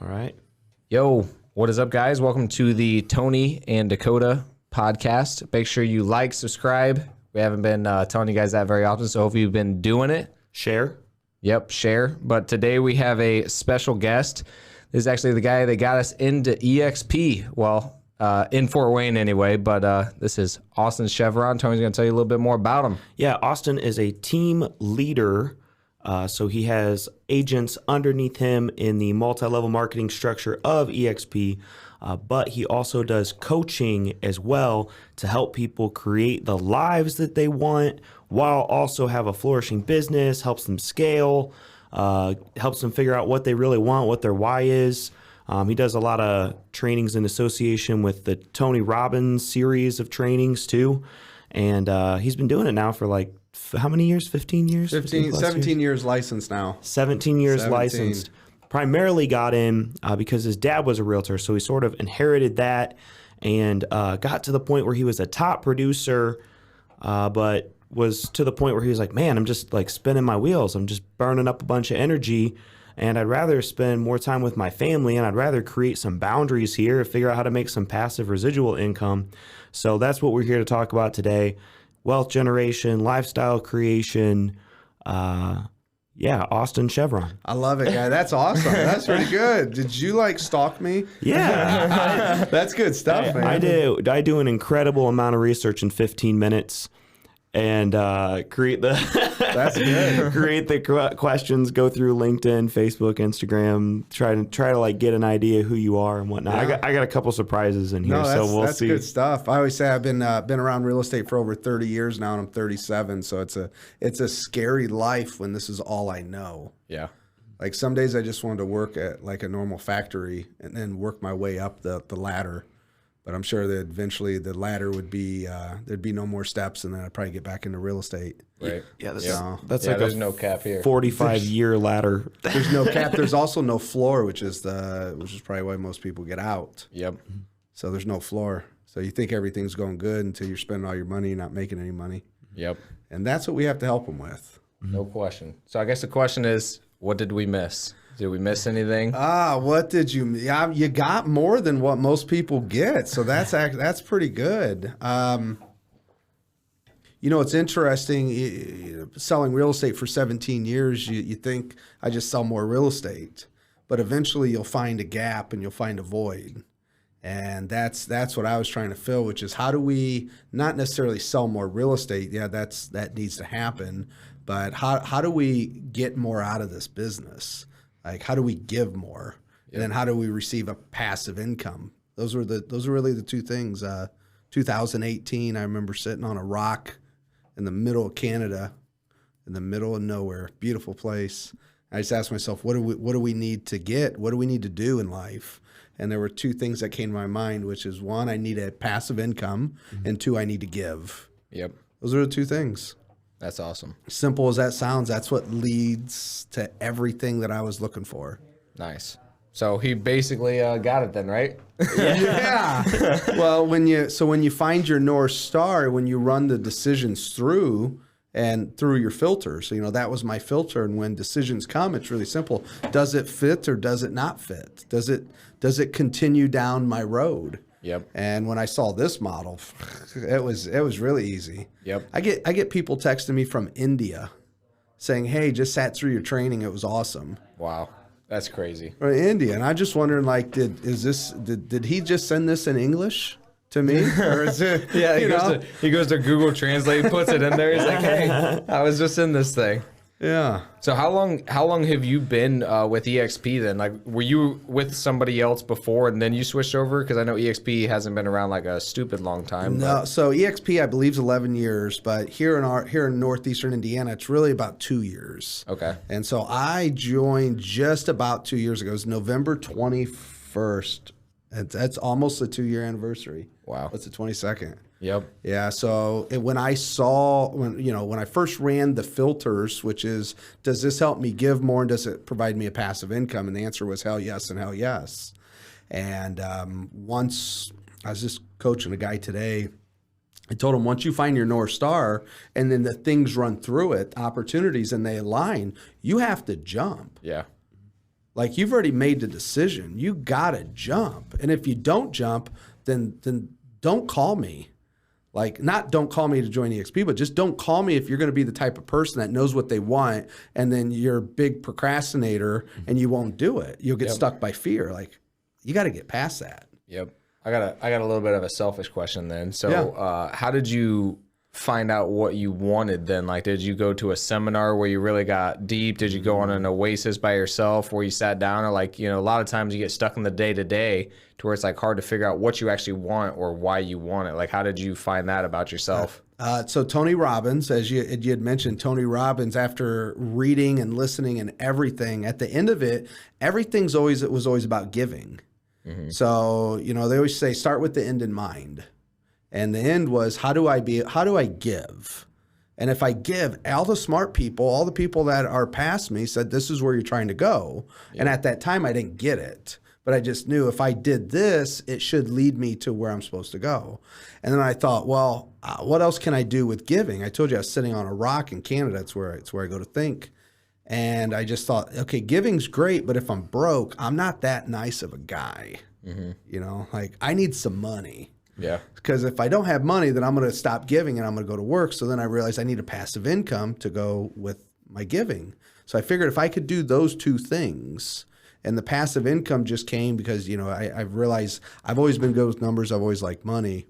All right. Yo, what is up, guys? Welcome to the Tony and Dakota podcast. Make sure you like, subscribe. We haven't been telling you guys that very often, so hopefully you've been doing it. Share. Yep, share. But today we have a special guest. This is actually the guy that got us into EXP. Well, in Fort Wayne anyway, but this is Austin Cheviron. Tony's going to tell you a little bit more about him. Yeah, Austin is a team leader. So he has agents underneath him in the multi-level marketing structure of EXP, but he also does coaching as well to help people create the lives that they want while also have a flourishing business, helps them scale, helps them figure out what they really want, what their why is. He does a lot of trainings in association with the Tony Robbins series of trainings too. And he's been doing it now for like, how many years? 15 years? 17 years licensed now. 17 years licensed. Primarily got in because his dad was a realtor. So he sort of inherited that and got to the point where he was a top producer, but was to the point where he was like, man, I'm just like spinning my wheels. I'm just burning up a bunch of energy. And I'd rather spend more time with my family, and I'd rather create some boundaries here, figure out how to make some passive residual income. So that's what we're here to talk about today. Wealth generation, lifestyle creation. Austin Cheviron. I love it, guy. That's awesome. That's pretty good. Did you like stalk me? Yeah. That's good stuff, man. I do an incredible amount of research in 15 minutes and create the That's good. create the questions, go through LinkedIn, Facebook, Instagram, try to like get an idea who you are and whatnot. Yeah. I got a couple surprises in here, No, so we'll that's see. good stuff. I always say I've been around real estate for over 30 years now, and I'm 37. So it's a scary life when this is all I know. Yeah. Like some days I just wanted to work at like a normal factory and then work my way up the ladder. But I'm sure that eventually the ladder would be there'd be no more steps, and then I'd probably get back into real estate. Right. Yeah, that's Yeah, like there's a no cap here. 45-year ladder. There's no cap. There's also no floor, which is probably why most people get out. Yep. So there's no floor. So you think everything's going good until you're spending all your money and not making any money. Yep. And that's what we have to help them with. No question. So I guess the question is, what did we miss? Did we miss anything? What did you? Yeah, you got more than what most people get. So that's pretty good. It's interesting. Selling real estate for 17 years, you think I just sell more real estate, but eventually you'll find a gap and you'll find a void. And that's what I was trying to fill, which is how do we not necessarily sell more real estate? Yeah, that needs to happen. But how do we get more out of this business? Like, how do we give more? Yep. And then how do we receive a passive income? Those were really the two things. 2018, I remember sitting on a rock in the middle of Canada, in the middle of nowhere, beautiful place. I just asked myself, what do we need to get? What do we need to do in life? And there were two things that came to my mind, which is one, I need a passive income, and two, I need to give. Yep. Those are the two things. That's awesome. Simple as that sounds, that's what leads to everything that I was looking for. Nice. So he basically got it then, right? Yeah. Well, when you find your North Star, when you run the decisions through your filters, that was my filter. And when decisions come, it's really simple. Does it fit or does it not fit? Does it continue down my road? Yep. And when I saw this model, it was really easy. Yep. I get people texting me from India saying, "Hey, just sat through your training. It was awesome." Wow. That's crazy. Or India. And I'm just wondering, like, did he just send this in English to me? Or is it he goes to Google Translate, puts it in there. He's like, "Hey, I was just in this thing." Yeah. So how long have you been with EXP then? Like, were you with somebody else before and then you switched over? Because I know EXP hasn't been around like a stupid long time. No. So EXP, I believe, is 11 years, but here in northeastern Indiana, it's really about 2 years. Okay. And so I joined just about 2 years ago. It was November 21st. That's almost the 2-year anniversary. Wow. That's the 22nd. Yep. Yeah. So when I first ran the filters, which is, does this help me give more and does it provide me a passive income? And the answer was hell yes and hell yes. And once I was just coaching a guy today, I told him, once you find your North Star and then the things run through it, opportunities, and they align, you have to jump. Yeah. Like, you've already made the decision. You got to jump. And if you don't jump, then don't call me. Like, not don't call me to join EXP, but just don't call me if you're going to be the type of person that knows what they want, and then you're a big procrastinator and you won't do it. You'll get stuck by fear. Like, you got to get past that. Yep. I got a little bit of a selfish question then. So how did you find out what you wanted then? Like, did you go to a seminar where you really got deep? Did you go on an oasis by yourself where you sat down? Or like, a lot of times you get stuck in the day-to-day to where it's like hard to figure out what you actually want or why you want it. Like, how did you find that about yourself? So Tony Robbins, as you had mentioned, Tony Robbins, after reading and listening and everything, at the end of it, it was always about giving. Mm-hmm. So, they always say, start with the end in mind. And the end was, how do I give? And if I give, all the smart people, all the people that are past me said, this is where you're trying to go. Yeah. And at that time, I didn't get it. But I just knew if I did this, it should lead me to where I'm supposed to go. And then I thought, well, what else can I do with giving? I told you I was sitting on a rock in Canada. It's where I go to think. And I just thought, okay, giving's great, but if I'm broke, I'm not that nice of a guy. Mm-hmm. Like, I need some money. Yeah. Because if I don't have money, then I'm going to stop giving and I'm going to go to work. So then I realized I need a passive income to go with my giving. So I figured if I could do those two things, and the passive income just came because, I realized I've always been good with numbers. I've always liked money.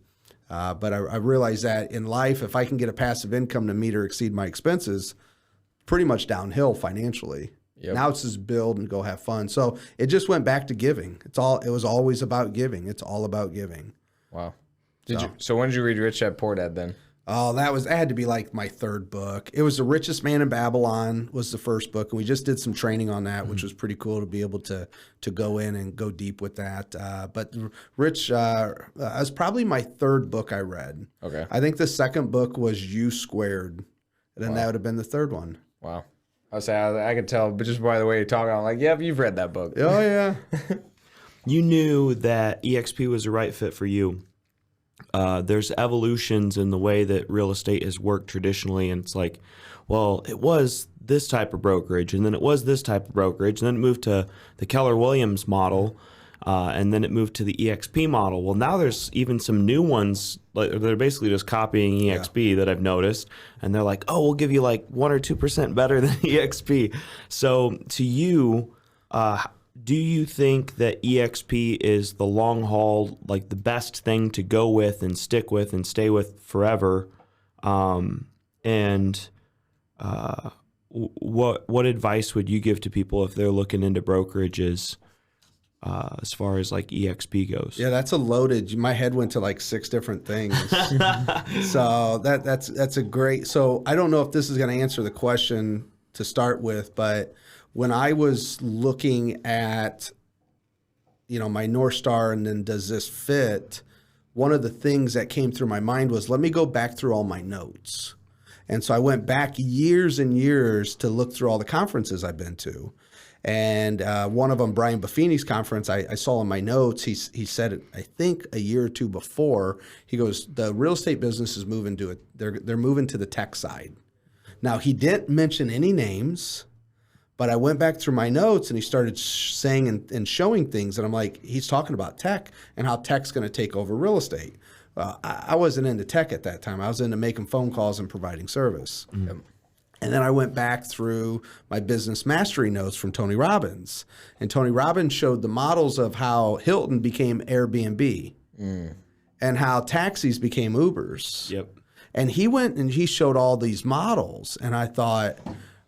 But I realized that in life, if I can get a passive income to meet or exceed my expenses, pretty much downhill financially. Yep. Now it's just build and go have fun. So it just went back to giving. It was always about giving. It's all about giving. Wow. So when did you read Rich Dad Poor Dad then? Oh, that had to be like my third book. It was The Richest Man in Babylon was the first book. And we just did some training on that, which was pretty cool to be able to go in and go deep with that. But Rich was probably my third book I read. Okay. I think the second book was U Squared. And then that would have been the third one. Wow. I could tell, but just by the way you're talking, I'm like, yep, you've read that book. Oh, yeah. You knew that EXP was the right fit for you. There's evolutions in the way that real estate has worked traditionally, and it's like, well, it was this type of brokerage, and then it was this type of brokerage, and then it moved to the Keller Williams model, and then it moved to the EXP model. Well, now there's even some new ones that are basically just copying EXP that I've noticed, and they're like, oh, we'll give you like 1 or 2% better than EXP. So to you, do you think that EXP is the long haul, like the best thing to go with and stick with and stay with forever? And what advice would you give to people if they're looking into brokerages as far as like EXP goes? Yeah, that's a loaded. My head went to like 6 different things. So that's a great. So I don't know if this is going to answer the question to start with, but when I was looking at, my North Star and then does this fit, one of the things that came through my mind was, let me go back through all my notes. And so I went back years and years to look through all the conferences I've been to. And one of them, Brian Buffini's conference, I saw in my notes, he said it, I think a year or two before, he goes, the real estate business is moving to it. They're moving to the tech side. Now, he didn't mention any names, but I went back through my notes and he started saying and showing things. And I'm like, he's talking about tech and how tech's going to take over real estate. Well, I wasn't into tech at that time. I was into making phone calls and providing service. Mm-hmm. And then I went back through my business mastery notes from Tony Robbins. And Tony Robbins showed the models of how Hilton became Airbnb and how taxis became Ubers. Yep. And he went and he showed all these models. And I thought,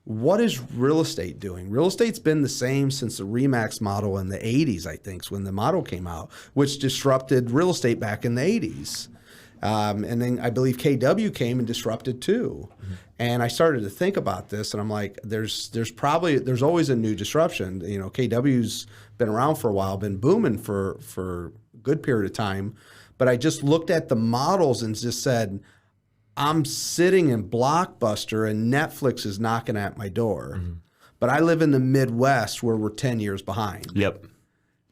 what is real estate doing? Real estate's been the same since the RE/MAX model in the 80s, I think, when the model came out, which disrupted real estate back in the 80s. And then I believe KW came and disrupted too. Mm-hmm. And I started to think about this, and I'm like, there's always a new disruption. KW's been around for a while, been booming for a good period of time. But I just looked at the models and just said, I'm sitting in Blockbuster and Netflix is knocking at my door. Mm-hmm. But I live in the Midwest where we're 10 years behind. Yep.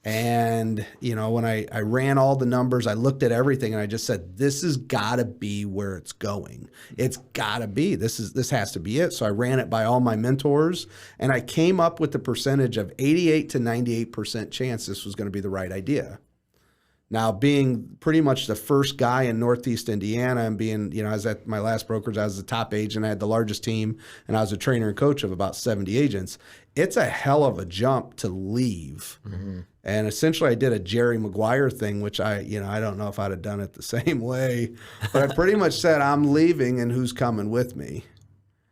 And, when I ran all the numbers, I looked at everything and I just said, this has got to be where it's going. It's got to be. This has to be it. So I ran it by all my mentors and I came up with the percentage of 88 to 98% chance this was going to be the right idea. Now, being pretty much the first guy in Northeast Indiana and being, I was at my last brokerage, I was the top agent, I had the largest team, and I was a trainer and coach of about 70 agents. It's a hell of a jump to leave. Mm-hmm. And essentially I did a Jerry Maguire thing, which I don't know if I'd have done it the same way, but I pretty much said, I'm leaving and who's coming with me?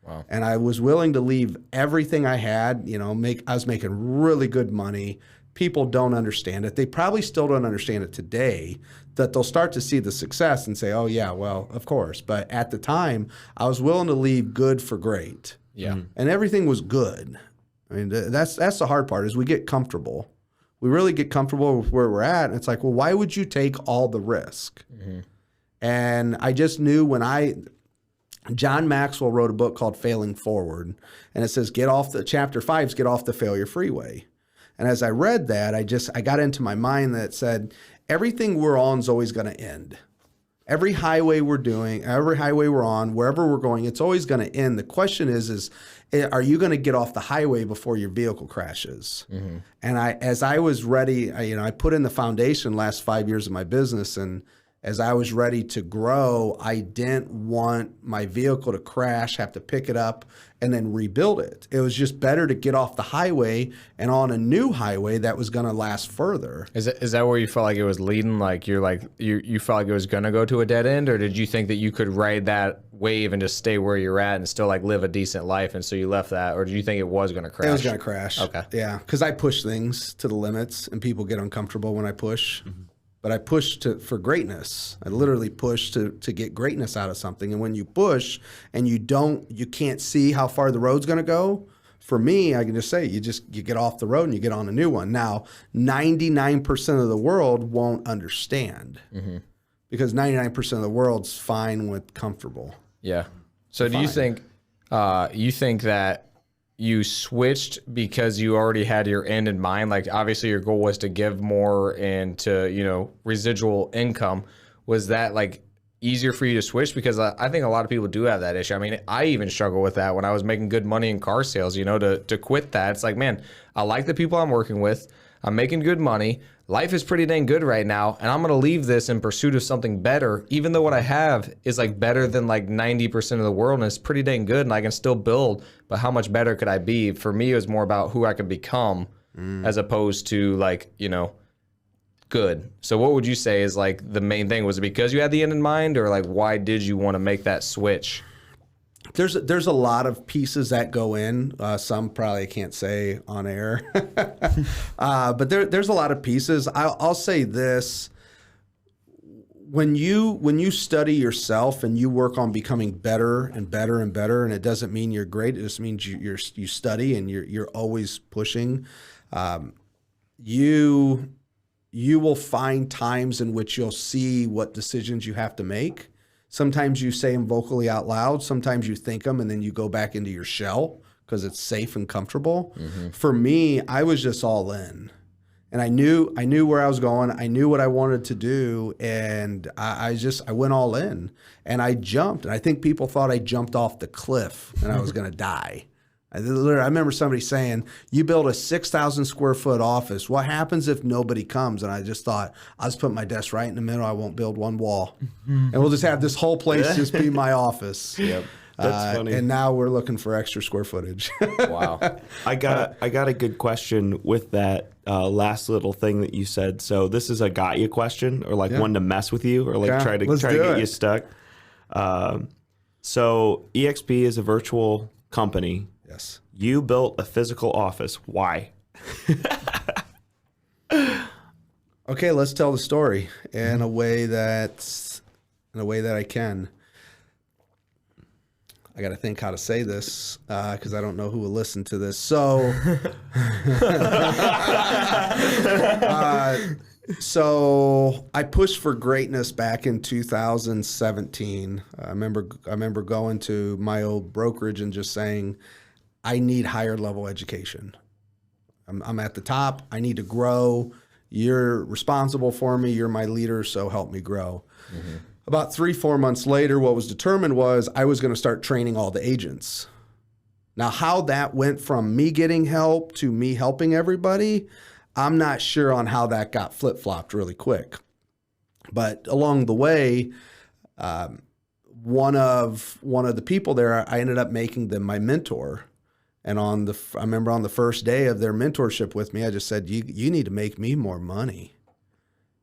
Wow. And I was willing to leave everything I had, I was making really good money. People don't understand it. They probably still don't understand it today, that they'll start to see the success and say, oh, yeah, well, of course. But at the time, I was willing to leave good for great. Yeah. And everything was good. I mean, that's the hard part is we get comfortable. We really get comfortable with where we're at. And it's like, well, why would you take all the risk? Mm-hmm. And I just knew John Maxwell wrote a book called Failing Forward. And it says, chapter 5 is get off the failure freeway. And as I read that, I got into my mind that said, everything we're on is always going to end. Every highway we're on, wherever we're going, it's always going to end. The question is are you going to get off the highway before your vehicle crashes? Mm-hmm. And as I was ready, I put in the foundation last 5 years of my business, and as I was ready to grow, I didn't want my vehicle to crash, have to pick it up, and then rebuild it. It was just better to get off the highway and on a new highway that was going to last further. Is that where you felt like it was leading? Like you felt like it was going to go to a dead end, or did you think that you could ride that wave and just stay where you're at and still like live a decent life, and so you left that, or did you think it was going to crash? It was going to crash. Okay. Yeah, because I push things to the limits, and people get uncomfortable when I push. Mm-hmm. But I push for greatness. I literally push to get greatness out of something. And when you push and you can't see how far the road's going to go, for me, I can just say you get off the road and you get on a new one. Now, 99% of the world won't understand because 99% of the world's fine with comfortable. Yeah. So do you think that you switched because you already had your end in mind? Like obviously your goal was to give more and to, residual income. Was that like easier for you to switch? Because I think a lot of people do have that issue. I mean, I even struggle with that when I was making good money in car sales, to quit that. It's like, man, I like the people I'm working with. I'm making good money. Life is pretty dang good right now, and I'm going to leave this in pursuit of something better, even though what I have is like better than like 90% of the world, and it's pretty dang good, and I can still build, but how much better could I be? For me, it was more about who I could become as opposed to like, good. So what would you say is like the main thing? Was it because you had the end in mind, or like why did you want to make that switch? There's a lot of pieces that go in. Some probably I can't say on air, but there's a lot of pieces. I'll say this: when you study yourself and you work on becoming better and better and better, and it doesn't mean you're great. It just means you study and you're always pushing. You will find times in which you'll see what decisions you have to make. Sometimes you say them vocally out loud. Sometimes you think them and then you go back into your shell because it's safe and comfortable. Mm-hmm. For me, I was just all in. And I knew where I was going. I knew what I wanted to do. And I went all in. And I jumped. And I think people thought I jumped off the cliff and I was going to die. I remember somebody saying, you build a 6,000 square foot office. What happens if nobody comes? And I just thought, I'll just put my desk right in the middle. I won't build one wall. And we'll just have this whole place just be my office. Yep. That's funny. And now we're looking for extra square footage. Wow. I got a good question with that last little thing that you said. So this is a got you question, or like one to mess with you, or like try to get you stuck. So EXP is a virtual company. Yes. You built a physical office. Why? Okay, let's tell the story in a way that I can. I got to think how to say this because I don't know who will listen to this. So, so I pushed for greatness back in 2017. I remember going to my old brokerage and just saying, I need higher level education. I'm at the top. I need to grow. You're responsible for me. You're my leader, so help me grow. About 3-4 months later, what was determined was I was going to start training all the agents. Now, how that went from me getting help to me helping everybody, I'm not sure on how that got flip-flopped really quick. But along the way, one of the people there, I ended up making them my mentor. And I remember on the first day of their mentorship with me, I just said, you need to make me more money.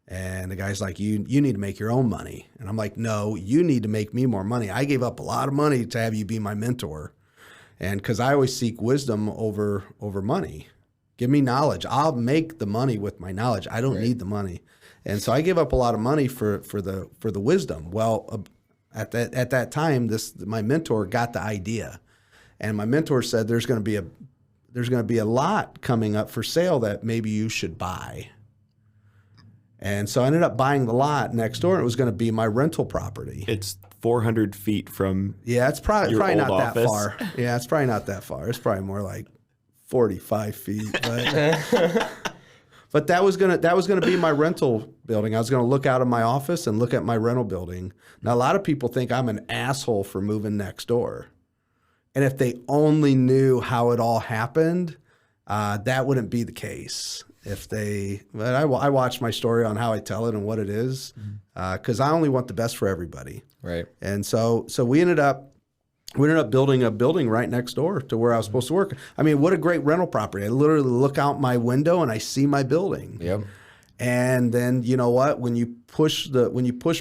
And the guy's like, you need to make your own money. And I'm like, no, you need to make me more money. I gave up a lot of money to have you be my mentor. And because I always seek wisdom over money. Give me knowledge. I'll make the money with my knowledge. I don't need the money. And so I gave up a lot of money for the wisdom. Well, at that time, my mentor got the idea. And my mentor said, there's going to be a lot coming up for sale that maybe you should buy. And so I ended up buying the lot next door. And it was going to be my rental property. It's 400 feet from it's probably not office. that far. Yeah, it's probably not that far. It's probably more like 45 feet. But that was gonna be my rental building. I was gonna look out of my office and look at my rental building. Now a lot of people think I'm an asshole for moving next door. And if they only knew how it all happened, that wouldn't be the case. But I watch my story on how I tell it and what it is, because I only want the best for everybody. Right. And so we ended up building a building right next door to where I was supposed to work. I mean, what a great rental property! I literally look out my window and I see my building. Yep. And then you know what? When you push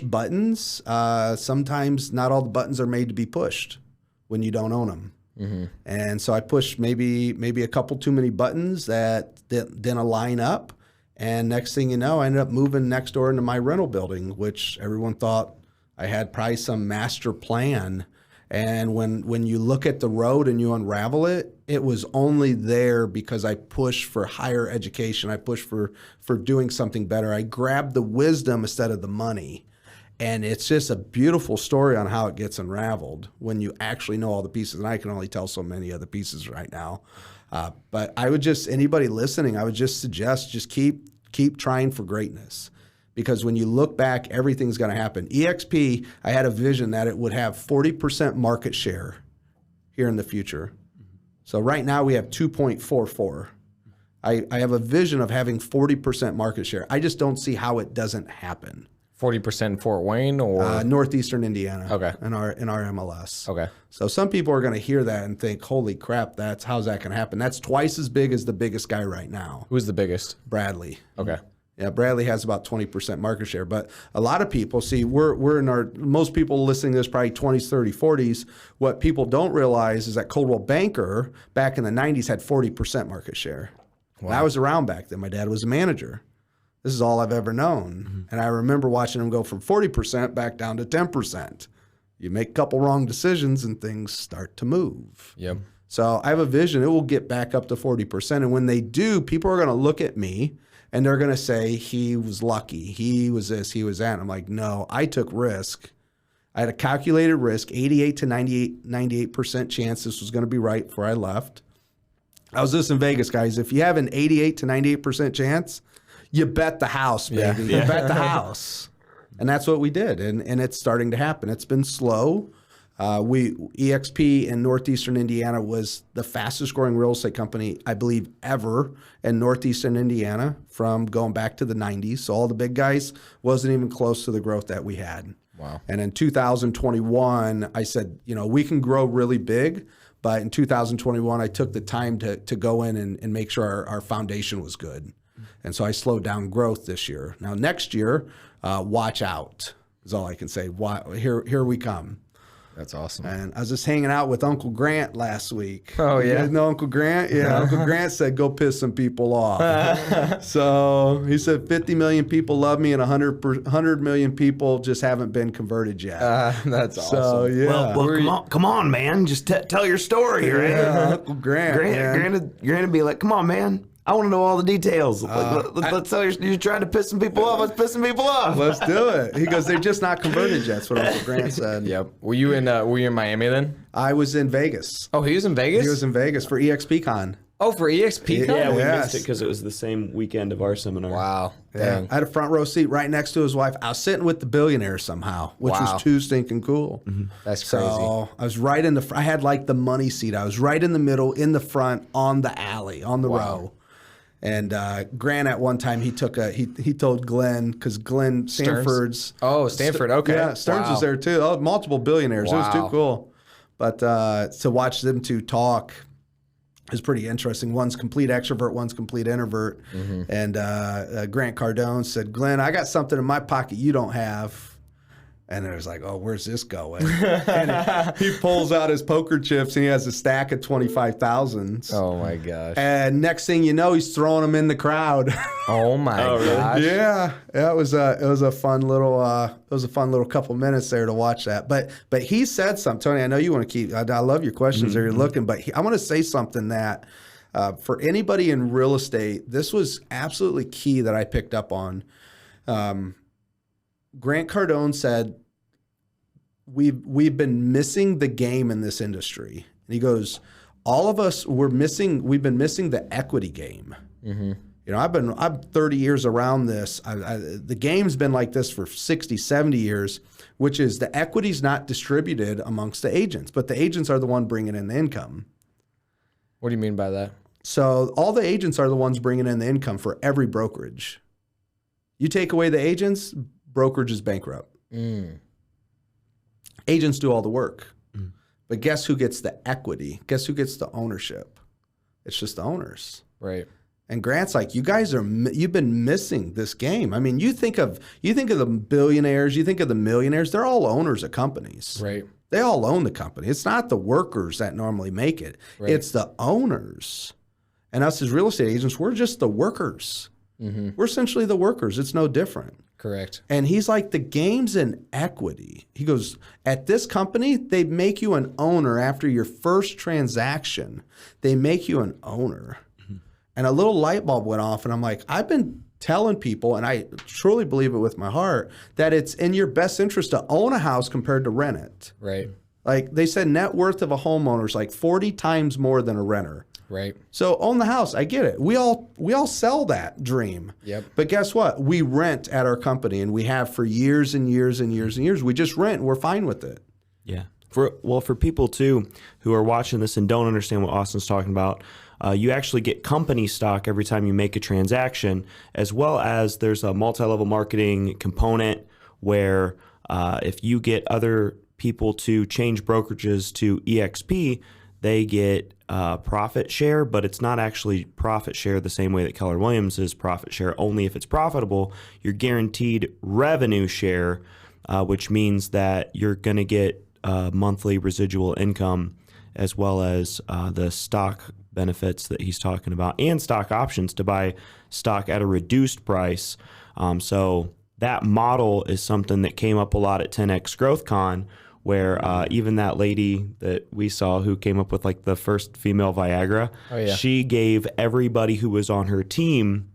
buttons, sometimes not all the buttons are made to be pushed when you don't own them. Mm-hmm. And so I pushed maybe a couple too many buttons that didn't align up. And next thing you know, I ended up moving next door into my rental building, which everyone thought I had probably some master plan. And when you look at the road and you unravel it, it was only there because I pushed for higher education. I pushed for doing something better. I grabbed the wisdom instead of the money. And it's just a beautiful story on how it gets unraveled when you actually know all the pieces. And I can only tell so many of the pieces right now. But anybody listening, I would just suggest keep trying for greatness. Because when you look back, everything's going to happen. EXP, I had a vision that it would have 40% market share here in the future. So right now we have 2.44. I have a vision of having 40% market share. I just don't see how it doesn't happen. 40% Fort Wayne or northeastern Indiana. Okay. In our MLS. Okay. So some people are going to hear that and think, "Holy crap! How's that going to happen?" That's twice as big as the biggest guy right now. Who's the biggest? Bradley. Okay. Yeah, Bradley has about 20% market share. But a lot of people, see, we're in most people listening to this probably 20s, 30s, 40s. What people don't realize is that Coldwell Banker back in the 90s had 40% market share. Wow. And I was around back then. My dad was a manager. This is all I've ever known. Mm-hmm. And I remember watching him go from 40% back down to 10%. You make a couple wrong decisions and things start to move. Yep. So I have a vision. It will get back up to 40%. And when they do, people are going to look at me and they're going to say, he was lucky. He was this, he was that. And I'm like, no, I took risk. I had a calculated risk, 88 to 98% chance this was going to be right before I left. I was this in Vegas, guys. If you have an 88 to 98% chance, you bet the house, baby. Yeah. You bet the house. And that's what we did. And it's starting to happen. It's been slow. EXP in Northeastern Indiana was the fastest growing real estate company, I believe, ever in Northeastern Indiana from going back to the 90s. So all the big guys wasn't even close to the growth that we had. Wow. And in 2021, I said, we can grow really big. But in 2021, I took the time to go in and make sure our foundation was good. And so I slowed down growth this year. Now, next year, watch out is all I can say. Here we come. That's awesome. And I was just hanging out with Uncle Grant last week. Oh, yeah? You guys know Uncle Grant? Yeah, Uncle Grant said, go piss some people off. So he said 50 million people love me and 100 million people just haven't been converted yet. That's awesome. So, yeah. Well, come on, man. Just tell your story, right? Yeah, Uncle Grant. Grant to be like, come on, man. I want to know all the details. Let's tell you're trying to piss some people off. Let's piss some people off. Let's do it. He goes, they're just not converted yet. That's what Uncle Grant said. Yep. Were you in Miami then? I was in Vegas. Oh, he was in Vegas? He was in Vegas for EXP Con. Oh, for EXP? Yeah, we Yes. missed it because it was the same weekend of our seminar. Wow. Yeah. Dang. I had a front row seat right next to his wife. I was sitting with the billionaire somehow, which Wow. was too stinking cool. That's crazy. So I was right in I had like the money seat. I was right in the middle, in the front, on the alley, on the row. And Grant at one time he told Glenn, because Glenn Stanford's Stanford. Okay. Yeah, Stearns was there too. Oh, multiple billionaires. It was too cool. But to watch them two talk is pretty interesting. One's complete extrovert, one's complete introvert. And Grant Cardone said, "Glenn, I got something in my pocket you don't have." And it was like, oh, where's this going? And he pulls out his poker chips and he has a stack of 25,000s. Oh my gosh. And next thing you know, he's throwing them in the crowd. Oh my gosh. Yeah, it was a fun little couple minutes there to watch that. But he said something, Tony. I know you want to keep. I love your questions there. You're looking, but I want to say something that for anybody in real estate, this was absolutely key that I picked up on. Grant Cardone said, we've been missing the game in this industry. And he goes, all of us we've been missing the equity game. You know, I'm 30 years around this. The game's been like this for 60, 70 years, which is the equity's not distributed amongst the agents, but the agents are the one bringing in the income. What do you mean by that? So all the agents are the ones bringing in the income for every brokerage. You take away the agents, brokerage is bankrupt. Agents do all the work. But guess who gets the equity? Guess who gets the ownership? It's just the owners. Right. And Grant's like, you've been missing this game. I mean, you think of the billionaires, you think of the millionaires, they're all owners of companies. Right. They all own the company. It's not the workers that normally make it. Right. It's the owners. And us as real estate agents, we're just the workers. We're essentially the workers. It's no different. Correct. And he's like, the game's in equity. He goes, at this company, they make you an owner after your first transaction. They make you an owner. And a little light bulb went off, and I'm like, I've been telling people, and I truly believe it with my heart, that it's in your best interest to own a house compared to rent it. Right. Like they said, net worth of a homeowner is like 40 times more than a renter. Right. So own the house. I get it. We all sell that dream. Yep. But guess what? We rent at our company, and we have for years and years and years and years. We just rent. And we're fine with it. Yeah. For people too who are watching this and don't understand what Austin's talking about, you actually get company stock every time you make a transaction, as well as there's a multi-level marketing component where if you get other people to change brokerages to EXP, they get profit share, but it's not actually profit share the same way that Keller Williams is profit share. Only if it's profitable, you're guaranteed revenue share, which means that you're going to get monthly residual income, as well as the stock benefits that he's talking about, and stock options to buy stock at a reduced price. So that model is something that came up a lot at 10X Growth Con, where even that lady that we saw who came up with like the first female Viagra, she gave everybody who was on her team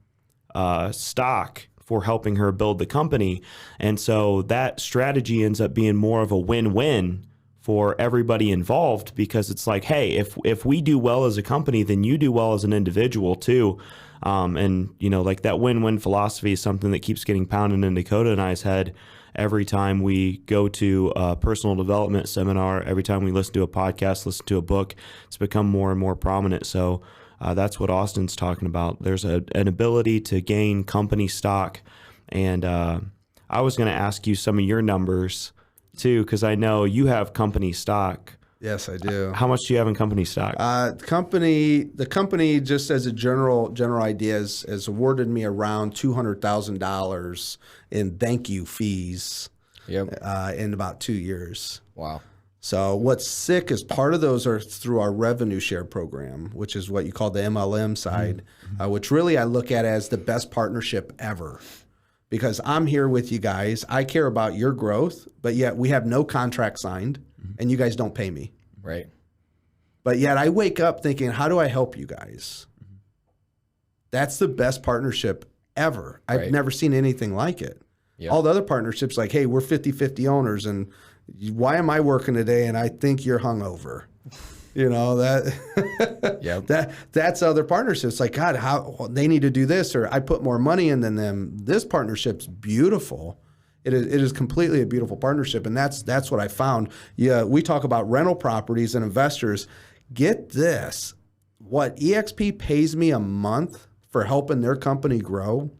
stock for helping her build the company. And so that strategy ends up being more of a win-win for everybody involved, because it's like, hey, if we do well as a company, then you do well as an individual too. And, you know, like that win-win philosophy is something that keeps getting pounded in Dakota and I's head every time we go to a personal development seminar, every time we listen to a podcast, listen to a book. It's become more and more prominent. So that's what Austin's talking about. There's an ability to gain company stock. And I was going to ask you some of your numbers too, because I know you have company stock. Yes, I do. How much do you have in company stock? The company, just as a general idea, has awarded me around $200,000 in thank you fees. Yep. In about 2 years. Wow. So what's sick is part of those are through our revenue share program, which is what you call the MLM side, which really I look at as the best partnership ever. Because I'm here with you guys. I care about your growth, but yet we have no contract signed, and you guys don't pay me. Right. But yet I wake up thinking, how do I help you guys? That's the best partnership ever. I've never seen anything like it. Yep. All the other partnerships, like, hey, we're 50-50 owners, and why am I working today and I think you're hungover? You know, that Yep. that's other partnerships. Like, God, how they need to do this, or I put more money in than them. This partnership's beautiful. It is completely a beautiful partnership, and that's what I found. Yeah, we talk about rental properties and investors. Get this, what EXP pays me a month for helping their company grow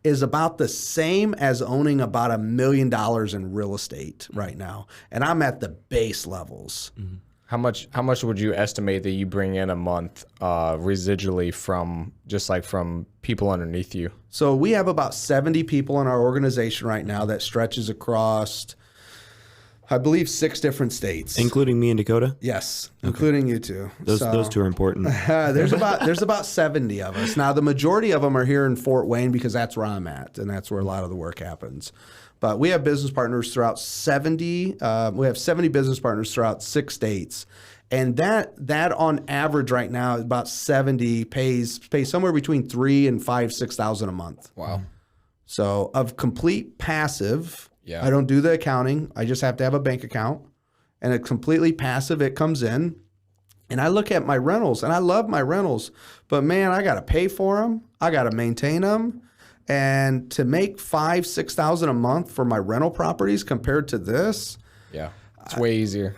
is about the same as owning about $1 million in real estate right now, and I'm at the base levels. Mm-hmm. How much would you estimate that you bring in a month residually from just like from people underneath you? So we have about 70 people in our organization right now that stretches across, I believe, 6 different states, Including me and Dakota? yes, including you two. Those two are important. There's about 70 of us. Now, the majority of them are here in Fort Wayne because that's where I'm at, and that's where a lot of the work happens. But we have business partners throughout 70. We have 70 business partners throughout 6 states, and that on average right now is about 70 pays somewhere between $3,000 and $6,000 a month. Wow. So of complete passive. Yeah. I don't do the accounting. I just have to have a bank account, and it's completely passive. It comes in, and I look at my rentals, and I love my rentals, but man, I got to pay for them. I got to maintain them. And to make $5,000-$6,000 a month for my rental properties compared to this, Yeah. It's way easier.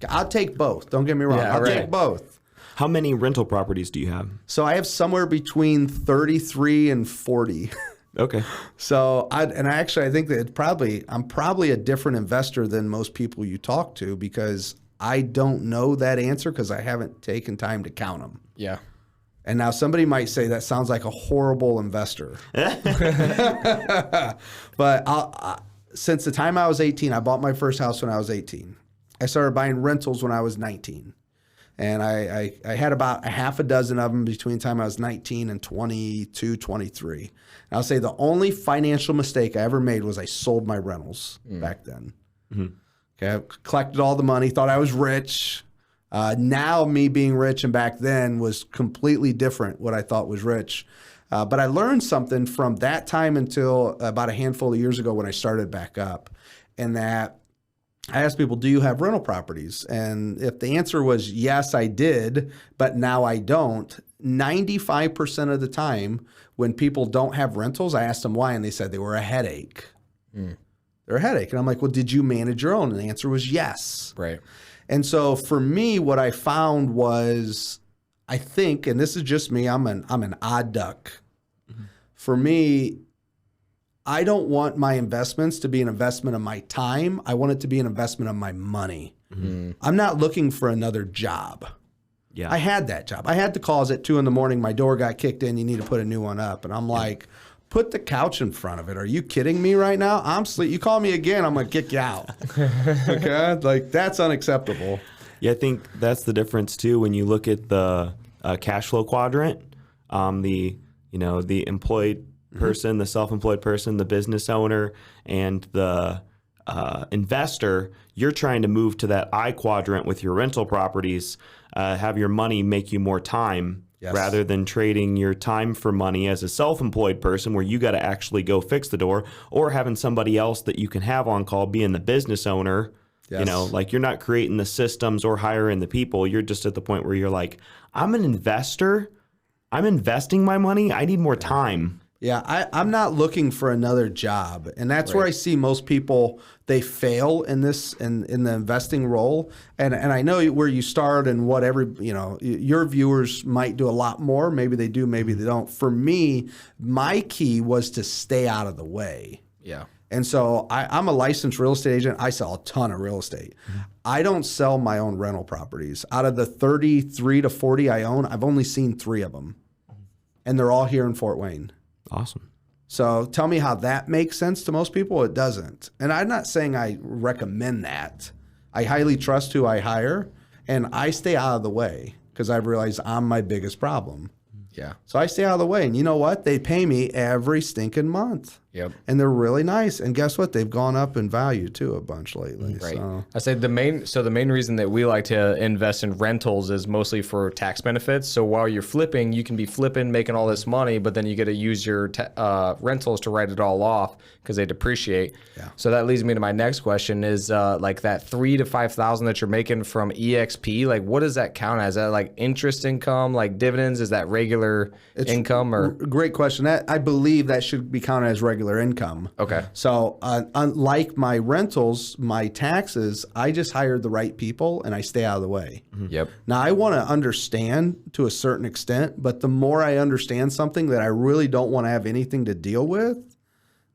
I'll take both. Don't get me wrong. Yeah, I'll right. take both. How many rental properties do you have? So I have somewhere between 33 and 40. Okay. So I think that I'm probably a different investor than most people you talk to, because I don't know that answer because I haven't taken time to count them. Yeah. And now somebody might say that sounds like a horrible investor. But since the time I was 18, I bought my first house when I was 18. I started buying rentals when I was 19. And I had about a half a dozen of them between the time I was 19 and 22, 23. And I'll say the only financial mistake I ever made was I sold my rentals back then. Mm-hmm. Okay, I collected all the money, thought I was rich. Now me being rich and back then was completely different what I thought was rich. But I learned something from that time until about a handful of years ago when I started back up. And that I asked people, do you have rental properties? And if the answer was yes, I did, but now I don't, 95% of the time when people don't have rentals, I asked them why, and they said they were a headache. They're a headache. And I'm like, well, did you manage your own? And the answer was yes. Right. And so for me, what I found was, I think, and this is just me, I'm an odd duck. Mm-hmm. For me, I don't want my investments to be an investment of my time. I want it to be an investment of my money. Mm-hmm. I'm not looking for another job. Yeah. I had that job. I had the calls at 2 a.m. My door got kicked in. You need to put a new one up. And I'm like, put the couch in front of it. Are you kidding me right now? I'm sleep. You call me again, I'm going to kick you out. Okay? Like, that's unacceptable. Yeah, I think that's the difference too when you look at the cash flow quadrant. The employed person, the self-employed person, the business owner, and the investor. You're trying to move to that I quadrant with your rental properties. Have your money make you more time. Yes. Rather than trading your time for money as a self-employed person where you got to actually go fix the door, or having somebody else that you can have on call being the business owner. Yes. Like you're not creating the systems or hiring the people. You're just at the point where you're like, I'm an investor. I'm investing my money. I need more time. Yeah, I'm not looking for another job. And that's where I see most people, they fail in this, in the investing role. And I know where you start and your viewers might do a lot more. Maybe they do, maybe they don't. For me, my key was to stay out of the way. Yeah. And so I'm a licensed real estate agent. I sell a ton of real estate. Mm-hmm. I don't sell my own rental properties. Out of the 33 to 40 I own, I've only seen 3 of them. And they're all here in Fort Wayne. Awesome. So tell me how that makes sense to most people. It doesn't. And I'm not saying I recommend that. I highly trust who I hire, and I stay out of the way because I've realized I'm my biggest problem. Yeah. So I stay out of the way. And you know what? They pay me every stinking month. Yep. And they're really nice. And guess what? They've gone up in value too a bunch lately. Right. So. I say the main reason that we like to invest in rentals is mostly for tax benefits. So while you're flipping, you can be flipping, making all this money, but then you get to use your rentals to write it all off because they depreciate. Yeah. So that leads me to my next question is like that $3,000 to $5,000 that you're making from EXP. Like, what does that count as? Is that like interest income, like dividends? Is that regular income or? Great question. I believe that should be counted as regular income. Okay. So unlike my rentals, my taxes, I just hired the right people and I stay out of the way. Yep. Now I want to understand to a certain extent, but the more I understand something that I really don't want to have anything to deal with,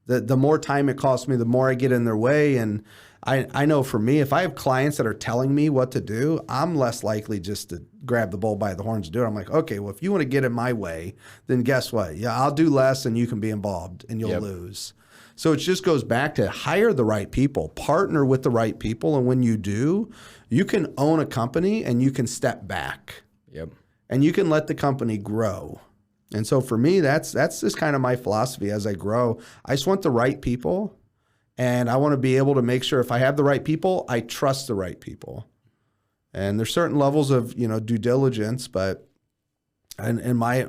the more time it costs me, the more I get in their way. And I know for me, if I have clients that are telling me what to do, I'm less likely just to grab the bull by the horns and do it. I'm like, okay, well, if you want to get in my way, then guess what? Yeah, I'll do less and you can be involved and you'll lose. So it just goes back to hire the right people, partner with the right people. And when you do, you can own a company and you can step back. Yep. And you can let the company grow. And so for me, that's just kind of my philosophy as I grow. I just want the right people. And I want to be able to make sure if I have the right people, I trust the right people. And there's certain levels of, due diligence, but in my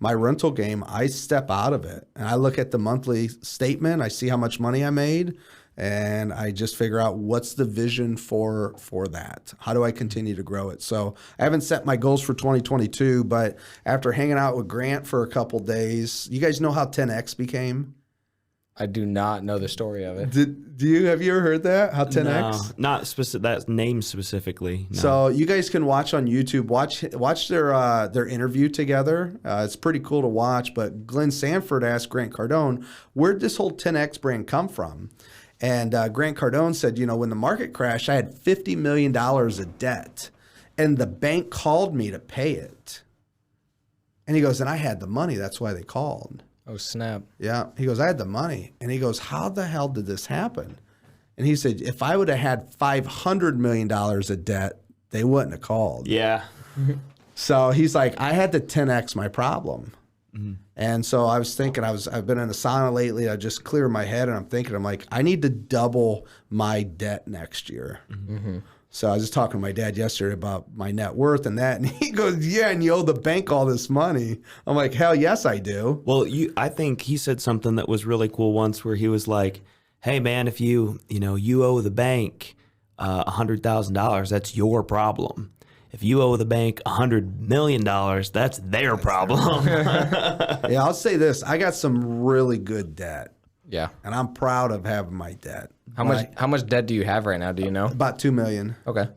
rental game, I step out of it and I look at the monthly statement. I see how much money I made and I just figure out what's the vision for that. How do I continue to grow it? So I haven't set my goals for 2022, but after hanging out with Grant for a couple days, you guys know how 10X became? I do not know the story of it. Have you ever heard that? How 10X? No, not specific. That name specifically. No. So you guys can watch on YouTube. Watch their interview together. It's pretty cool to watch. But Glenn Sanford asked Grant Cardone, "Where'd this whole 10X brand come from?" And Grant Cardone said, when the market crashed, I had $50 million of debt, and the bank called me to pay it. And he goes, and I had the money. That's why they called. Oh, snap. Yeah. He goes, I had the money. And he goes, how the hell did this happen? And he said, if I would have had $500 million of debt, they wouldn't have called. Yeah. So he's like, I had to 10X my problem. Mm-hmm. And so I was thinking, I've been in a sauna lately. I just cleared my head and I'm like, I need to double my debt next year. Mm-hmm. So I was just talking to my dad yesterday about my net worth and that. And he goes, yeah, and you owe the bank all this money. I'm like, hell yes, I do. Well, I think he said something that was really cool once where he was like, hey, man, if you owe the bank $100,000, that's your problem. If you owe the bank $100 million, that's their problem. Yeah, I'll say this. I got some really good debt. Yeah. And I'm proud of having my debt. How much debt do you have right now? Do you know? About $2 million. Okay.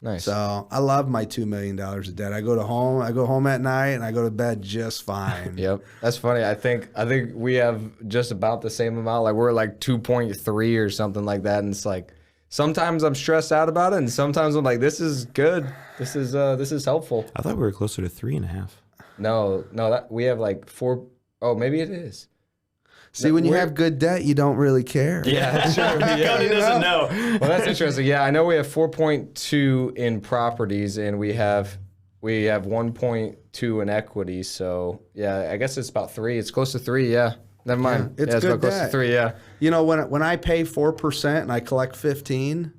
Nice. So I love my $2 million of debt. I go home at night and I go to bed just fine. Yep. That's funny. I think we have just about the same amount. Like we're like 2.3 or something like that. And it's like sometimes I'm stressed out about it, and sometimes I'm like, this is good. This is helpful. I thought we were closer to 3.5. No, that we have like 4. Oh, maybe it is. See, when you have good debt, you don't really care. Yeah, that's true. Yeah. Cody doesn't know. Well, that's interesting. Yeah, I know we have 4.2 in properties, and we have 1.2 in equity. So yeah, I guess it's about 3. It's close to 3. Yeah. Never mind. Yeah, it's good. About close to 3. Yeah. When I pay 4% and I collect 15,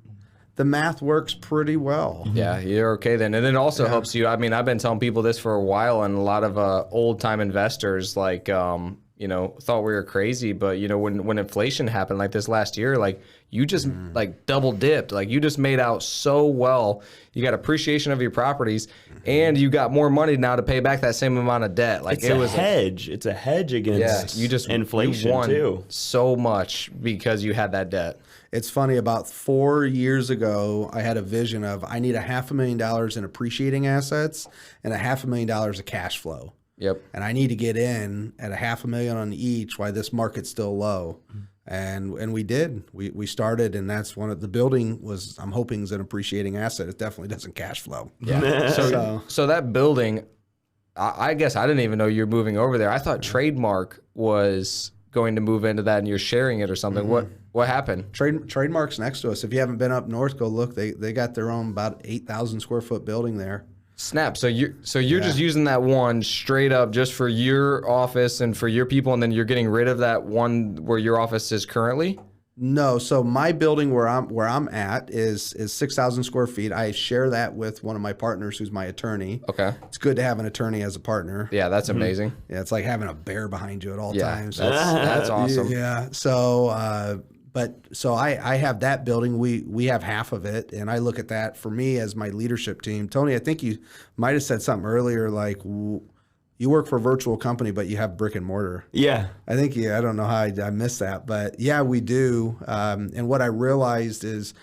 the math works pretty well. Yeah, you're okay then. And it also helps you. I mean, I've been telling people this for a while, and a lot of old time investors like thought we were crazy, but when inflation happened like this last year, like you just like double dipped, like you just made out so well. You got appreciation of your properties, and you got more money now to pay back that same amount of debt. Like it was a hedge. It's a hedge against inflation you won too. So much because you had that debt. It's funny, about 4 years ago, I had a vision of I need $500,000 in appreciating assets and $500,000 of cash flow. Yep. And I need to get in at $500,000 on each while this market's still low. And we did. We started, and that's one of the building was, I'm hoping, is an appreciating asset. It definitely doesn't cash flow. Yeah. So that building, I guess I didn't even know you're moving over there. I thought Trademark was going to move into that and you're sharing it or something. What happened? Trademark's next to us. If you haven't been up north, go look. They got their own about 8,000 square foot building there. Snap. So you're just using that one straight up just for your office and for your people, and then you're getting rid of that one where your office is currently? No, so my building where I'm at is 6,000 square feet. I share that with one of my partners who's my attorney. Okay. It's good to have an attorney as a partner. Yeah, that's amazing. Yeah, it's like having a bear behind you at all times. That's awesome. Yeah. So I have that building. We have half of it, and I look at that for me as my leadership team. Tony, I think you might have said something earlier, like you work for a virtual company, but you have brick and mortar. Yeah. I think, I don't know how I missed that, but yeah, we do. And what I realized is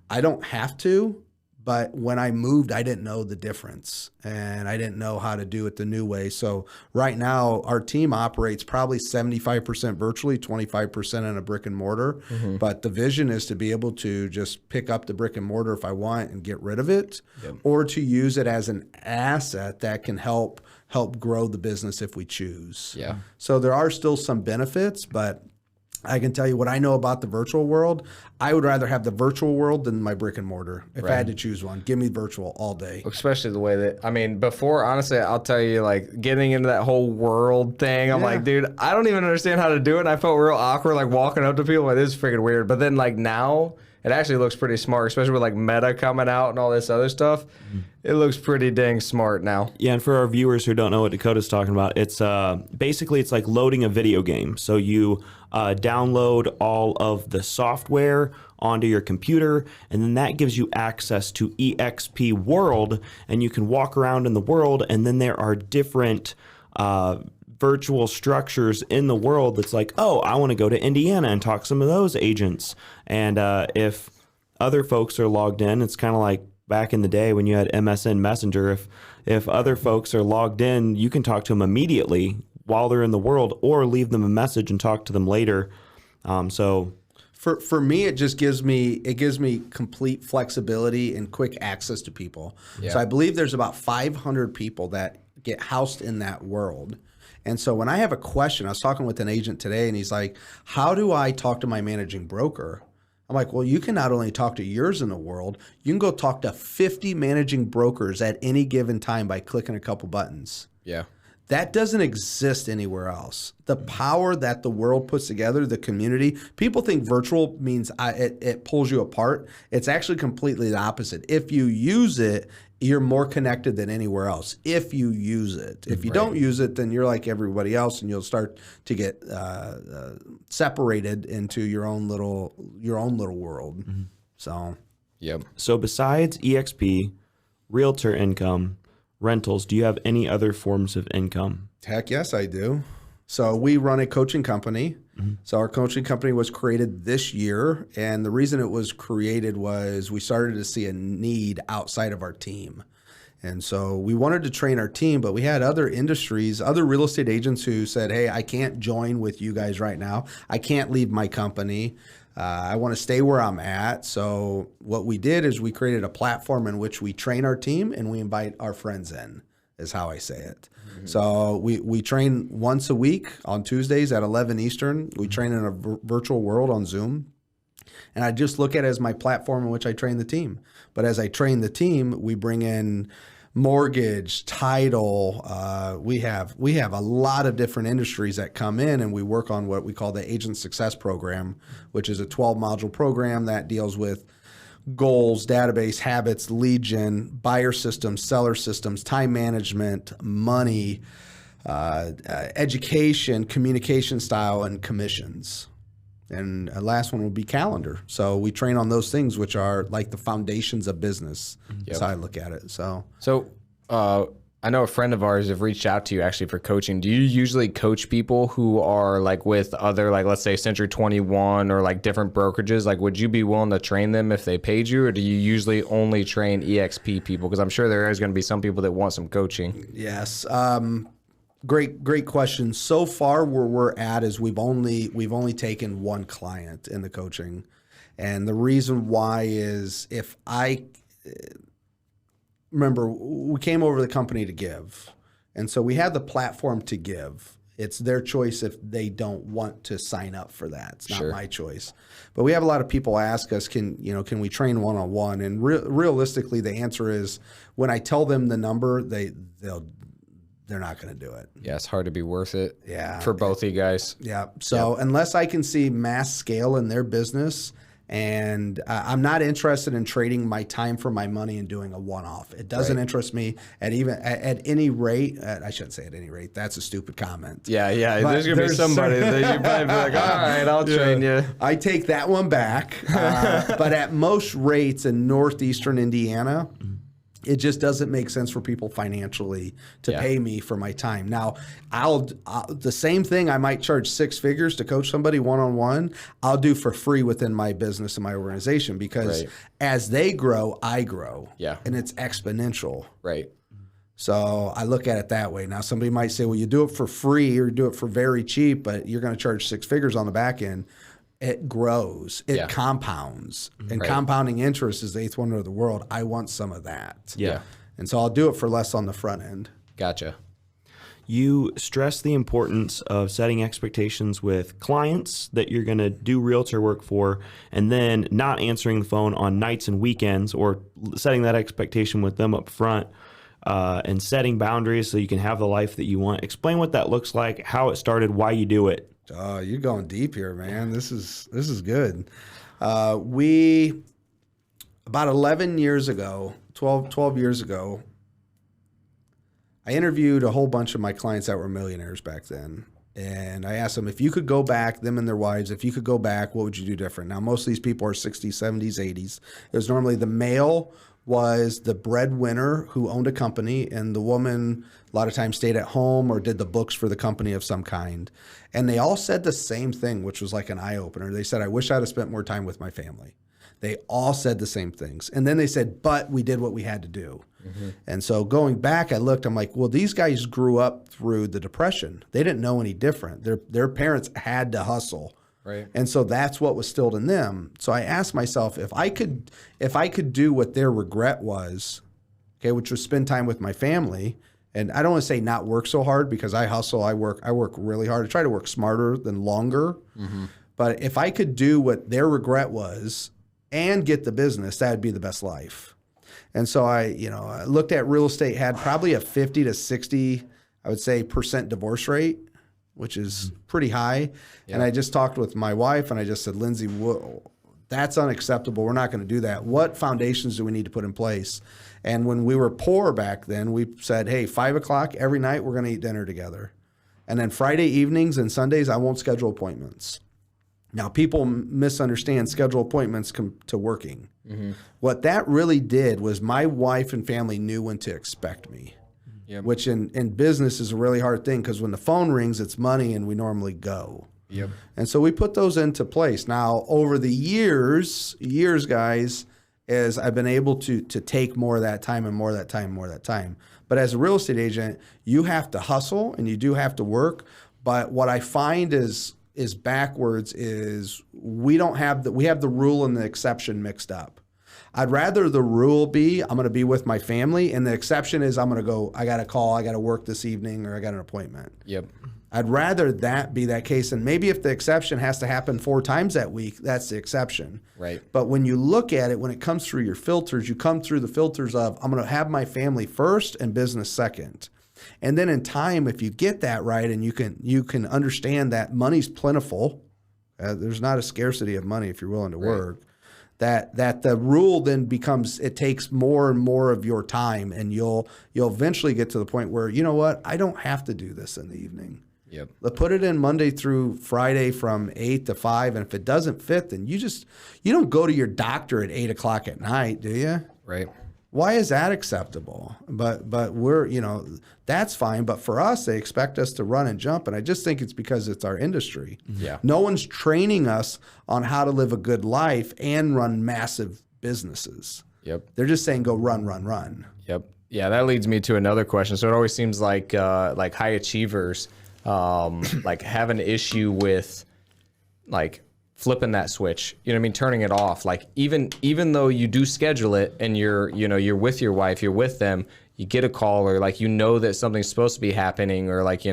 I don't have to, but when I moved, I didn't know the difference and I didn't know how to do it the new way. So right now our team operates probably 75% virtually, 25% in a brick and mortar. Mm-hmm. But the vision is to be able to just pick up the brick and mortar if I want and get rid of it, or to use it as an asset that can help grow the business if we choose. Yeah. So there are still some benefits, but I can tell you what I know about the virtual world. I would rather have the virtual world than my brick and mortar. If I had to choose one, give me virtual all day. Especially the way that, before, honestly, I'll tell you, like, getting into that whole world thing, I'm like, dude, I don't even understand how to do it. And I felt real awkward, like, walking up to people, like, this is freaking weird. But then, like, now, it actually looks pretty smart, especially with, like, Meta coming out and all this other stuff. Mm-hmm. It looks pretty dang smart now. Yeah, and for our viewers who don't know what Dakota's talking about, it's basically it's like loading a video game. So you download all of the software onto your computer, and then that gives you access to EXP World, and you can walk around in the world, and then there are different virtual structures in the world that's like, oh, I want to go to Indiana and talk to some of those agents. And if other folks are logged in, it's kind of like back in the day when you had MSN Messenger. If other folks are logged in, you can talk to them immediately while they're in the world, or leave them a message and talk to them later. So for me, it just gives me complete flexibility and quick access to people. Yeah. So I believe there's about 500 people that get housed in that world. And so when I have a question, I was talking with an agent today, and he's like, how do I talk to my managing broker? I'm like, well, you can not only talk to yours in the world, you can go talk to 50 managing brokers at any given time by clicking a couple buttons. Yeah. That doesn't exist anywhere else. The power that the world puts together, the community, people think virtual means it pulls you apart. It's actually completely the opposite. If you use it, you're more connected than anywhere else. If you use it. If you don't use it, then you're like everybody else, and you'll start to get separated into your own little world. Mm-hmm. So, yep. So besides EXP, realtor income, rentals, do you have any other forms of income? Heck yes, I do. So we run a coaching company. Mm-hmm. So our coaching company was created this year. And the reason it was created was we started to see a need outside of our team. And so we wanted to train our team, but we had other industries, other real estate agents who said, hey, I can't join with you guys right now. I can't leave my company. I want to stay where I'm at. So what we did is we created a platform in which we train our team and we invite our friends in, is how I say it. Mm-hmm. So we train once a week on Tuesdays at 11 Eastern. We train in a virtual world on Zoom. And I just look at it as my platform in which I train the team. But as I train the team, we bring in mortgage, title. We have a lot of different industries that come in, and we work on what we call the Agent Success Program, which is a 12-module program that deals with goals, database, habits, lead gen, buyer systems, seller systems, time management, money, education, communication style, and commissions. And the last one would be calendar. So we train on those things, which are like the foundations of business. Yep. That's how I look at it. So I know a friend of ours have reached out to you actually for coaching. Do you usually coach people who are like with other, like, let's say Century 21 or like different brokerages? Like, would you be willing to train them if they paid you, or do you usually only train EXP people? Because I'm sure there is going to be some people that want some coaching. Yes. Great question. So far, where we're at is we've only taken one client in the coaching, and the reason why is remember, we came over to the company to give, and so we had the platform to give. It's their choice if they don't want to sign up for that. It's not Sure. my choice. But we have a lot of people ask us, can we train one-on-one? And realistically, the answer is when I tell them the number, they're not going to do it. Yeah, it's hard to be worth it. Yeah. For both of you guys. Yeah. So unless I can see mass scale in their business, and I'm not interested in trading my time for my money and doing a one-off. It doesn't interest me at any rate. I shouldn't say at any rate. That's a stupid comment. Yeah. But There's going to be somebody that you probably be like, all right, I'll train you. I take that one back. But at most rates in northeastern Indiana, it just doesn't make sense for people financially to pay me for my time. Now, I'll the same thing I might charge 6 figures to coach somebody one-on-one, I'll do for free within my business and my organization, because as they grow, I grow. Yeah. And it's exponential. Right. So I look at it that way. Now, somebody might say, well, you do it for free or do it for very cheap, but you're going to charge 6 figures on the back end. It grows. It compounds. And compounding interest is the 8th wonder of the world. I want some of that. Yeah. And so I'll do it for less on the front end. Gotcha. You stress the importance of setting expectations with clients that you're going to do realtor work for, and then not answering the phone on nights and weekends, or setting that expectation with them up front, and setting boundaries so you can have the life that you want. Explain what that looks like, how it started, why you do it. Oh, you're going deep here, man. This is good. We, about 11 years ago, 12 years ago, I interviewed a whole bunch of my clients that were millionaires back then. And I asked them, if you could go back, them and their wives, if you could go back, what would you do different? Now, most of these people are 60s, 70s, 80s. It was normally the male was the breadwinner who owned a company, and the woman a lot of times stayed at home or did the books for the company of some kind. And they all said the same thing, which was like an eye-opener. They said, I wish I'd have spent more time with my family. They all said the same things. And then they said, but we did what we had to do. Mm-hmm. And so going back, I looked, I'm like, well, these guys grew up through the Depression. They didn't know any different. Their parents had to hustle. Right. And so that's what was instilled in them. So I asked myself, if I could do what their regret was, okay, which was spend time with my family. And I don't want to say not work so hard, because I hustle, I work really hard. I try to work smarter than longer. Mm-hmm. But if I could do what their regret was and get the business, that would be the best life. And so I looked at real estate, had probably a 50 to 60, I would say, % divorce rate, which is pretty high. Yeah. And I just talked with my wife, and I just said, Lindsay, that's unacceptable. We're not going to do that. What foundations do we need to put in place? And when we were poor back then, we said, hey, 5 o'clock every night, we're going to eat dinner together. And then Friday evenings and Sundays, I won't schedule appointments. Now, people misunderstand schedule appointments to working. Mm-hmm. What that really did was my wife and family knew when to expect me. Yep. Which in business is a really hard thing, because when the phone rings, it's money, and we normally go. Yep. And so we put those into place. Now, over the years, guys, as I've been able to take more of that time and more of that time, more of that time. But as a real estate agent, you have to hustle and you do have to work. But what I find is backwards is we have the rule and the exception mixed up. I'd rather the rule be, I'm going to be with my family, and the exception is, I'm going to go, I got a call, I got to work this evening, or I got an appointment. Yep. I'd rather that be that case. And maybe if the exception has to happen 4 times that week, that's the exception. Right. But when you look at it, when it comes through your filters, you come through the filters of, I'm going to have my family first and business second. And then in time, if you get that right, and you can understand that money's plentiful, there's not a scarcity of money if you're willing to work, that the rule then becomes, it takes more and more of your time, and you'll eventually get to the point where, you know what, I don't have to do this in the evening. Yep. Let's put it in Monday through Friday from 8 to 5, and if it doesn't fit, then you don't go to your doctor at 8 o'clock at night, do you? Right. Why is that acceptable? But we're, that's fine. But for us, they expect us to run and jump. And I just think it's because it's our industry. Yeah. No one's training us on how to live a good life and run massive businesses. Yep. They're just saying, go run, run, run. Yep. Yeah, that leads me to another question. So it always seems like high achievers like have an issue with like flipping that switch, you know what I mean? Turning it off. Like even though you do schedule it and you're with your wife, you're with them, you get a call, or like, that something's supposed to be happening, or like,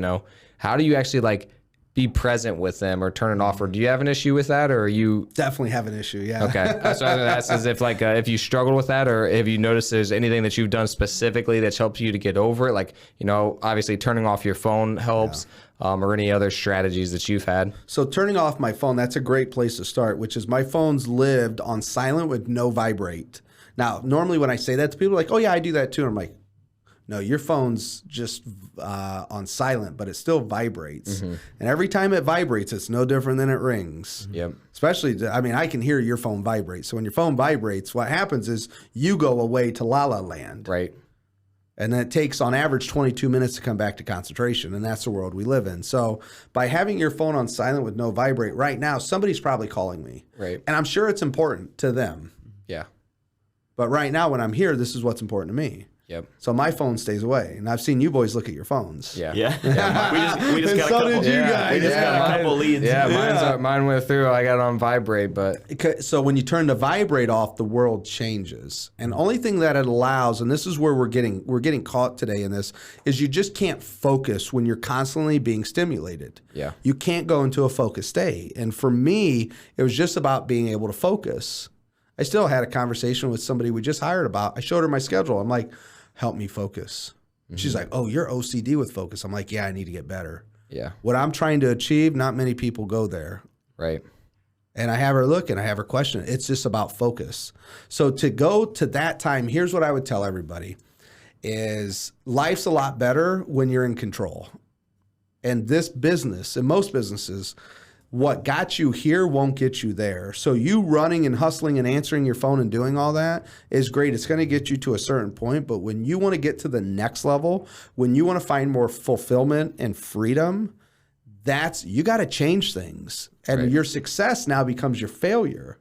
how do you actually like be present with them or turn it off? Or do you have an issue with that, or are you Definitely have an issue. Yeah. okay? So I was gonna ask as if like if you struggle with that, or have you noticed there's anything that you've done specifically that's helped you to get over it? Like, you know, obviously turning off your phone helps, or any other strategies that you've had. So turning off my phone, that's a great place to start, which is my phone's lived on silent with no vibrate. Now, normally when I say that to people, like, oh yeah, I do that too. And I'm like, no, your phone's just on silent, but it still vibrates. And every time it vibrates, it's no different than it rings. Yep. Especially, I mean, I can hear your phone vibrate. So when your phone vibrates, what happens is you go away to la la land. Right. And then it takes on average 22 minutes to come back to concentration. And that's the world we live in. So by having your phone on silent with no vibrate right now, somebody's probably calling me. Right. And I'm sure it's important to them. Yeah. But right now when I'm here, this is what's important to me. Yep. So my phone stays away, and I've seen you boys look at your phones. Yeah. Yeah. We just got a So couple. did you guys. We just got a couple leads. Yeah, mine went through. I got it on vibrate, but So when you turn the vibrate off, the world changes. And the only thing that it allows, and this is where we're getting caught today in this, is you just can't focus when you're constantly being stimulated. Yeah. You can't go into a focused state. And for me, it was just about being able to focus. I still had a conversation with somebody we just hired about. I showed her my schedule. I'm like, help me focus. She's like, oh, you're OCD with focus. I'm like, yeah, I need to get better. yeah, What I'm trying to achieve, not many people go there. right. And I have her look and I have her question. It's just about focus. So to go to that time, here's what I would tell everybody is life's a lot better when you're in control. And this business, and most businesses, what got you here won't get you there. So you running and hustling and answering your phone and doing all that is great. It's going to get you to a certain point. But when you want to get to the next level, when you want to find more fulfillment and freedom, you got to change things. And your success now becomes your failure.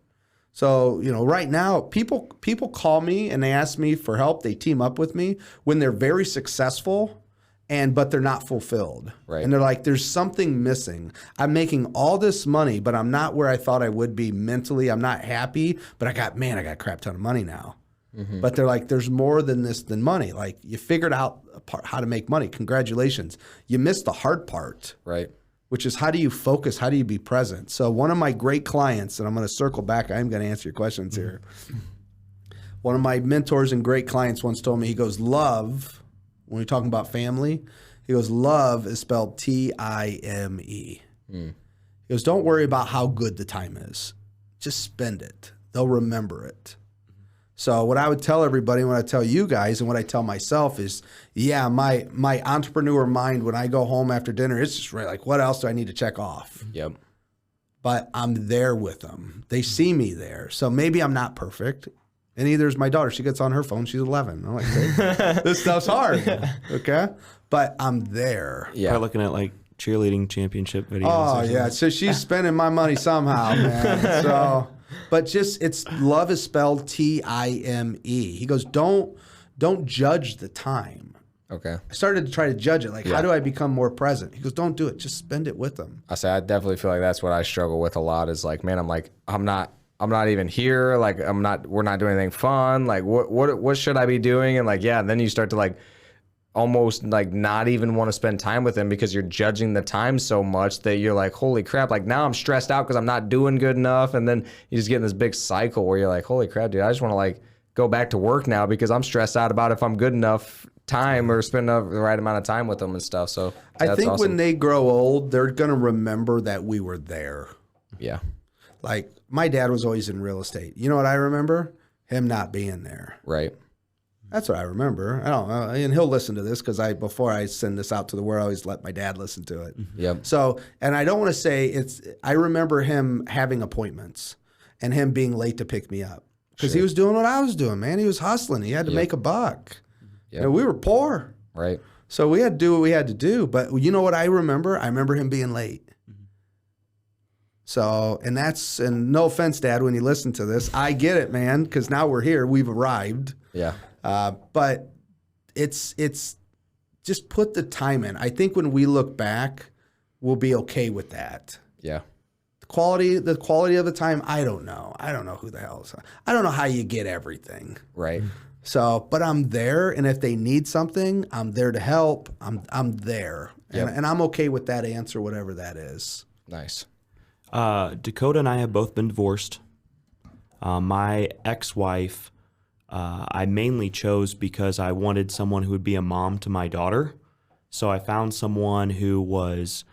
So, you know, right now, people call me and they ask me for help. They team up with me when they're very successful. But they're not fulfilled. Right. And they're like, there's something missing. I'm making all this money, but I'm not where I thought I would be mentally. I'm not happy, but I got a crap ton of money now. But they're like, there's more than this than money. Like, you figured out how to make money. Congratulations. You missed the hard part. Right. Which is, how do you focus? How do you be present? So one of my great clients, and I'm going to circle back. I am going to answer your questions here. One of my mentors and great clients once told me, he goes, love, when we're talking about family, he goes, love is spelled Time. He goes, don't worry about how good the time is. Just spend it. They'll remember it. So what I would tell everybody, when I tell you guys, and what I tell myself is, yeah, my entrepreneur mind, when I go home after dinner, it's just like, what else do I need to check off? Yep. But I'm there with them. They see me there. So maybe I'm not perfect. And neither is my daughter. She gets on her phone. She's 11. I'm like, hey, this stuff's hard. Okay. But I'm there. Yeah. Probably looking at like cheerleading championship videos. Oh, yeah. So she's spending my money somehow, man. So, but just, love is spelled Time. He goes, don't judge the time. Okay. I started to try to judge it. Like, how do I become more present? He goes, don't do it. Just spend it with them. I definitely feel like that's what I struggle with a lot is like, man, I'm not even here. Like, we're not doing anything fun. Like, what should I be doing? And like, yeah, and then you start to like almost like not even want to spend time with them because you're judging the time so much that you're like, holy crap, like now I'm stressed out because I'm not doing good enough. And then you just get in this big cycle where you're like, holy crap, dude, I just want to like go back to work now because I'm stressed out about if I'm good enough time or spend the right amount of time with them and stuff. So I think awesome. when they grow old, they're going to remember that we were there. Yeah. Like, my dad was always in real estate. You know what I remember? Him not being there. Right. That's what I remember. I don't know. And he'll listen to this because before I send this out to the world, I always let my dad listen to it. Yep. So, and I don't want to say I remember him having appointments and him being late to pick me up because he was doing what I was doing, man. He was hustling. He had to make a buck. Yep. And we were poor. Right. So we had to do what we had to do. But you know what I remember? I remember him being late. So, and no offense, Dad, when you listen to this, I get it, man, because now we're here. We've arrived. Yeah. But it's just put the time in. I think when we look back, we'll be okay with that. Yeah. The quality of the time, I don't know. I don't know who the hell is. I don't know how you get everything. Right. So, but I'm there, and if they need something, I'm there to help. I'm there, and I'm okay with that answer, whatever that is. Nice. Dakota and I have both been divorced. My ex-wife, I mainly chose because I wanted someone who would be a mom to my daughter. So I found someone who was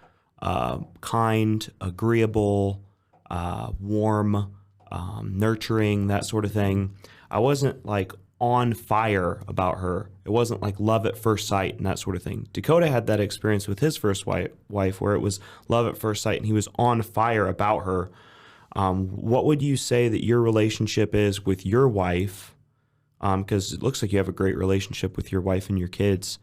kind, agreeable, warm, nurturing, that sort of thing. I wasn't like on fire about her. It wasn't like love at first sight and that sort of thing. Dakota had that experience with his first wife where it was love at first sight and he was on fire about her. What would you say that your relationship is with your wife? Because it looks like you have a great relationship with your wife and your kids.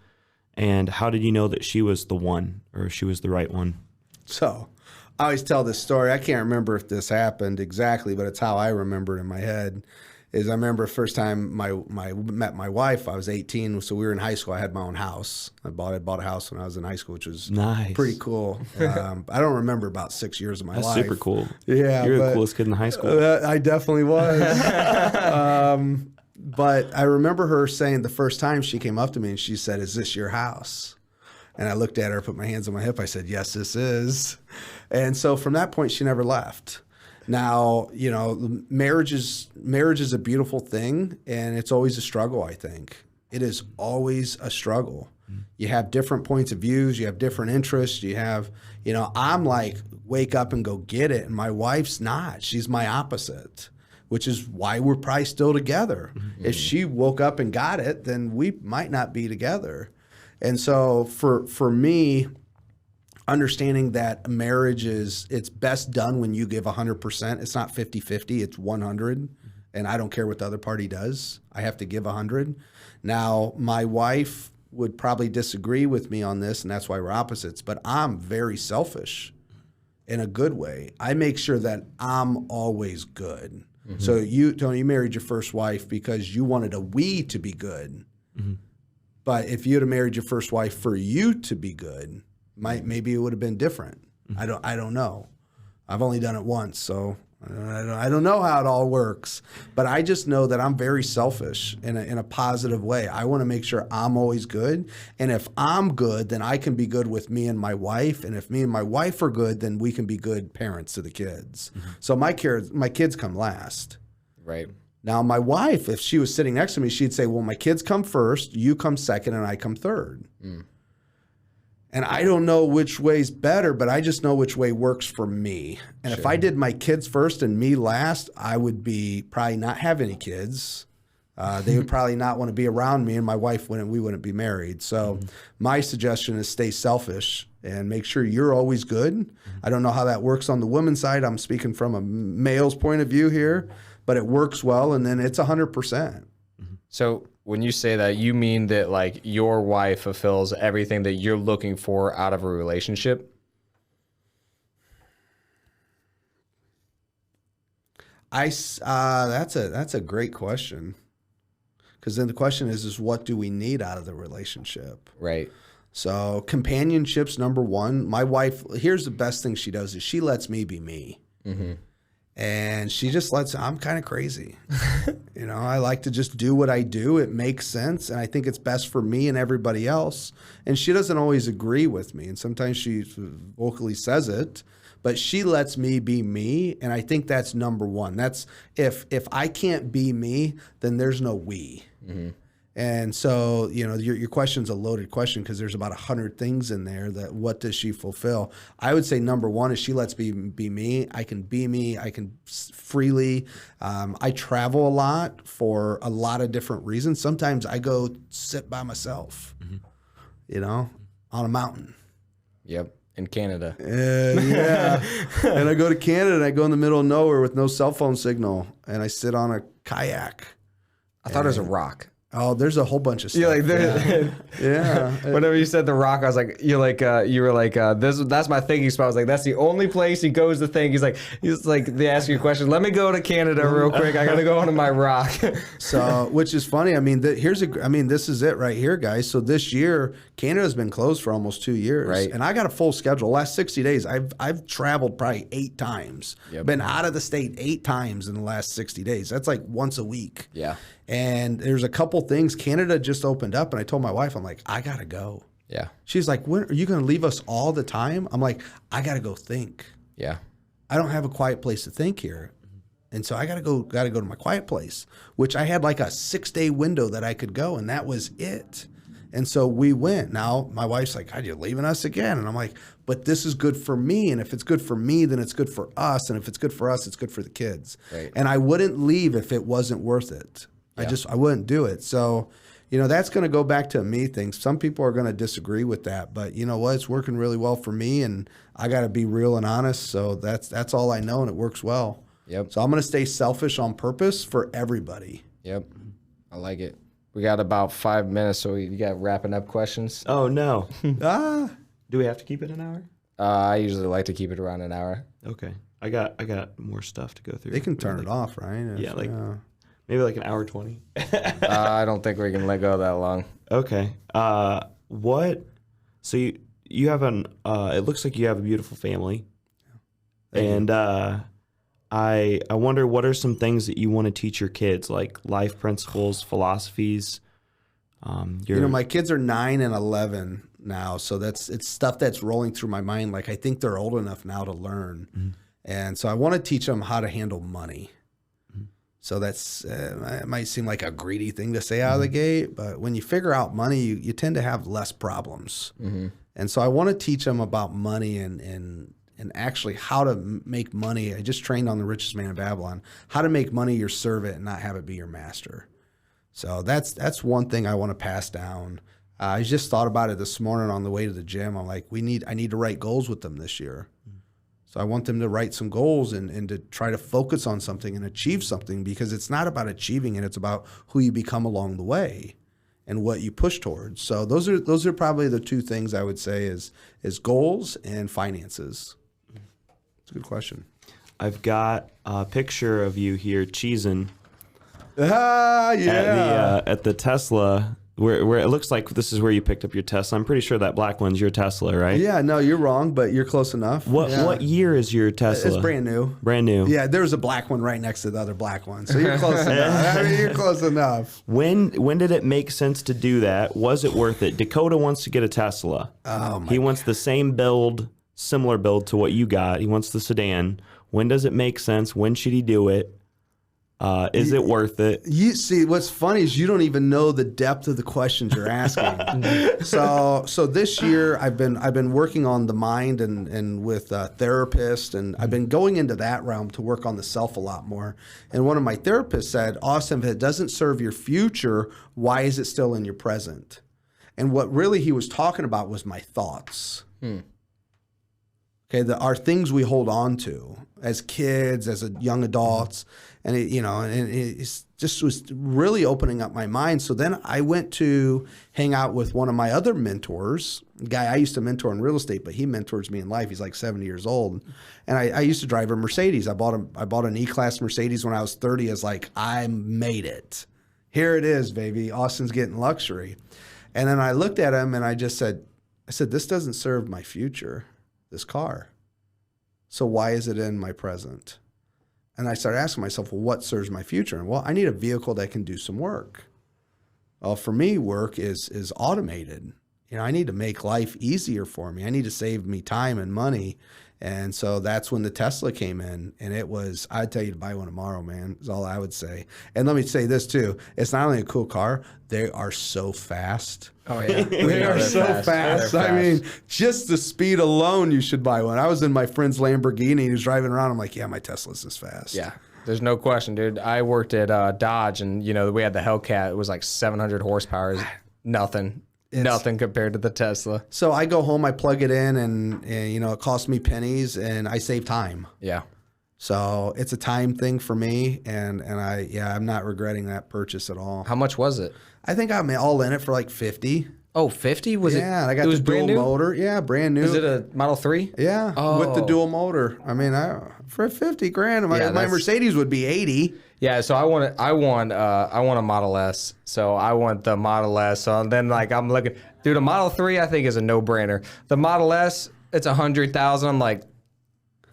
And how did you know that she was the one or she was the right one? So I always tell this story. I can't remember if this happened exactly, but it's how I remember it in my head. Is I remember first time met my wife, I was 18, so we were in high school. I had my own house. I bought a house when I was in high school, which was nice, pretty cool. I don't remember about 6 years of my life. That's super cool. Yeah, you're the coolest kid in high school. I definitely was. But I remember her saying the first time she came up to me and she said, "Is this your house?" And I looked at her, put my hands on my hip. I said, "Yes, this is." And so from that point, she never left. Now, you know, marriage is a beautiful thing, and it's always a struggle, I think. It is always a struggle. You have different points of views. You have different interests. You have, you know, I'm like, wake up and go get it. And my wife's not. She's my opposite, which is why we're probably still together. Mm-hmm. If she woke up and got it, then we might not be together. And so for me, understanding that marriage it's best done when you give 100%. It's not 50-50, it's 100. And I don't care what the other party does. I have to give 100. Now, my wife would probably disagree with me on this, and that's why we're opposites, but I'm very selfish in a good way. I make sure that I'm always good. Mm-hmm. So you, Tony, you married your first wife because you wanted we to be good. Mm-hmm. But if you'd have married your first wife for you to be good, maybe it would have been different. Mm-hmm. I don't know. I've only done it once, so I don't know how it all works. But I just know that I'm very selfish in a positive way. I want to make sure I'm always good. And if I'm good, then I can be good with me and my wife. And if me and my wife are good, then we can be good parents to the kids. Mm-hmm. So my kids come last. Right. Now, my wife, if she was sitting next to me, she'd say, well, my kids come first, you come second, and I come third. Mm. And I don't know which way's better, but I just know which way works for me. And if I did my kids first and me last, I would probably not have any kids. They would probably not want to be around me, and my wife we wouldn't be married. So my suggestion is stay selfish and make sure you're always good. I don't know how that works on the woman's side. I'm speaking from a male's point of view here, but it works well, and then it's 100%. So when you say that, you mean that like your wife fulfills everything that you're looking for out of a relationship? That's a great question. Because then the question is what do we need out of the relationship? Right. So companionship's number one. My wife, here's the best thing she does is she lets me be me. Mm-hmm. And she just I'm kind of crazy. You know, I like to just do what I do. It makes sense. And I think it's best for me and everybody else. And she doesn't always agree with me. And sometimes she vocally says it, but she lets me be me. And I think that's number one. That's if I can't be me, then there's no we. Mm-hmm. And so, you know, your question's a loaded question because there's about 100 things in there that what does she fulfill? I would say number one is she lets me be me. I can be me. I can freely. I travel a lot for a lot of different reasons. Sometimes I go sit by myself, you know, on a mountain. Yep. In Canada. Yeah. And I go to Canada and I go in the middle of nowhere with no cell phone signal and I sit on a kayak. I thought it was a rock. Oh, there's a whole bunch of stuff. You're like, yeah. Whenever you said the rock, I was like, you were like, that's my thinking spot. I was like, that's the only place he goes to think. He's like, they ask you a question. Let me go to Canada real quick. I gotta go onto my rock. So, which is funny. I mean, this is it right here, guys. So this year, Canada's been closed for almost 2 years, right? And I got a full schedule. Last 60 days, I've traveled probably 8 times. Yep. Been out of the state 8 times in the last 60 days. That's like once a week. Yeah. And there's a couple things. Canada just opened up, and I told my wife, I'm like, I gotta go. Yeah. She's like, when are you gonna leave us all the time? I'm like, I gotta go think. Yeah. I don't have a quiet place to think here. And so I gotta go to my quiet place, which I had like a 6-day window that I could go, and that was it. And so we went. Now my wife's like, "God, you're leaving us again?" And I'm like, "But this is good for me, and if it's good for me, then it's good for us, and if it's good for us, it's good for the kids." Right. And I wouldn't leave if it wasn't worth it. Yeah. I wouldn't do it. So, that's going to go back to a me thing. Some people are going to disagree with that, but you know what? It's working really well for me, and I got to be real and honest. So that's all I know, and it works well. Yep. So I'm going to stay selfish on purpose for everybody. Yep. I like it. We got about 5 minutes, so you got wrapping up questions. Oh no. Ah. Do we have to keep it an hour? I usually like to keep it around an hour. Okay. I got more stuff to go through. They can turn it off, right? Yeah, maybe like an hour 20. I don't think we can let go that long. Okay. What? So you have it looks like you have a beautiful family. And I wonder, what are some things that you want to teach your kids, like life principles, philosophies? My kids are 9 and 11 now, so it's stuff that's rolling through my mind. Like, I think they're old enough now to learn. Mm-hmm. And so I want to teach them how to handle money. Mm-hmm. So that's, it might seem like a greedy thing to say out of the gate, but when you figure out money, you tend to have less problems. Mm-hmm. And so I want to teach them about money and actually how to make money. I just trained on The Richest Man in Babylon, how to make money your servant and not have it be your master. So that's one thing I want to pass down. I just thought about it this morning on the way to the gym. I'm like, I need to write goals with them this year. So I want them to write some goals and to try to focus on something and achieve something, because it's not about achieving it. It's about who you become along the way and what you push towards. So those are probably the two things I would say is goals and finances. It's a good question. I've got a picture of you here cheesing. Yeah. At the Tesla, where it looks like this is where you picked up your Tesla. I'm pretty sure that black one's your Tesla, right? Yeah, no, you're wrong, but you're close enough. What year is your Tesla? It's brand new. Brand new. Yeah, there's a black one right next to the other black one, so you're close enough. I mean, you're close enough. When did it make sense to do that? Was it worth it? Dakota wants to get a Tesla. He wants the same build, similar build to what you got. He wants the sedan. When does it make sense? When should he do it? Is it worth it? You see, what's funny is you don't even know the depth of the questions you're asking. So this year I've been working on the mind and with a therapist, and I've been going into that realm to work on the self a lot more. And one of my therapists said, "Austin, if it doesn't serve your future, why is it still in your present?" And what really he was talking about was my thoughts. Okay, are things we hold on to as kids, as young adults, and it just was really opening up my mind. So then I went to hang out with one of my other mentors, a guy I used to mentor in real estate, but he mentors me in life. He's like 70 years old, and I used to drive a Mercedes. I bought an E-Class Mercedes when I was 30. As like, I made it. Here it is, baby. Austin's getting luxury. And then I looked at him and I said, this doesn't serve my future, this car. So why is it in my present? And I started asking myself, well, what serves my future? And well, I need a vehicle that can do some work. Well, for me, work is automated. I need to make life easier for me. I need to save me time and money. And so that's when the Tesla came in, and I'd tell you to buy one tomorrow, man, is all I would say. And let me say this too. It's not only a cool car, they are so fast. Oh, yeah. They are so fast. I mean, just the speed alone, you should buy one. I was in my friend's Lamborghini. He was driving around. I'm like, yeah, my Tesla's this fast. Yeah. There's no question, dude. I worked at Dodge, and, we had the Hellcat. It was like 700 horsepower. Nothing. Nothing compared to the Tesla. So I go home, I plug it in, and it costs me pennies, and I save time. Yeah. So it's a time thing for me, and I'm not regretting that purchase at all. How much was it? I think I'm all in it for like 50. Oh, 50? Was it? Yeah, I got the dual motor. Yeah, brand new. Is it a Model 3? Yeah, with the dual motor. I mean, for $50,000, my Mercedes would be 80. Yeah, so I want a Model S. So I want the Model S. So then I'm looking, dude, a Model 3 I think is a no-brainer. The Model S, it's $100,000. I'm like,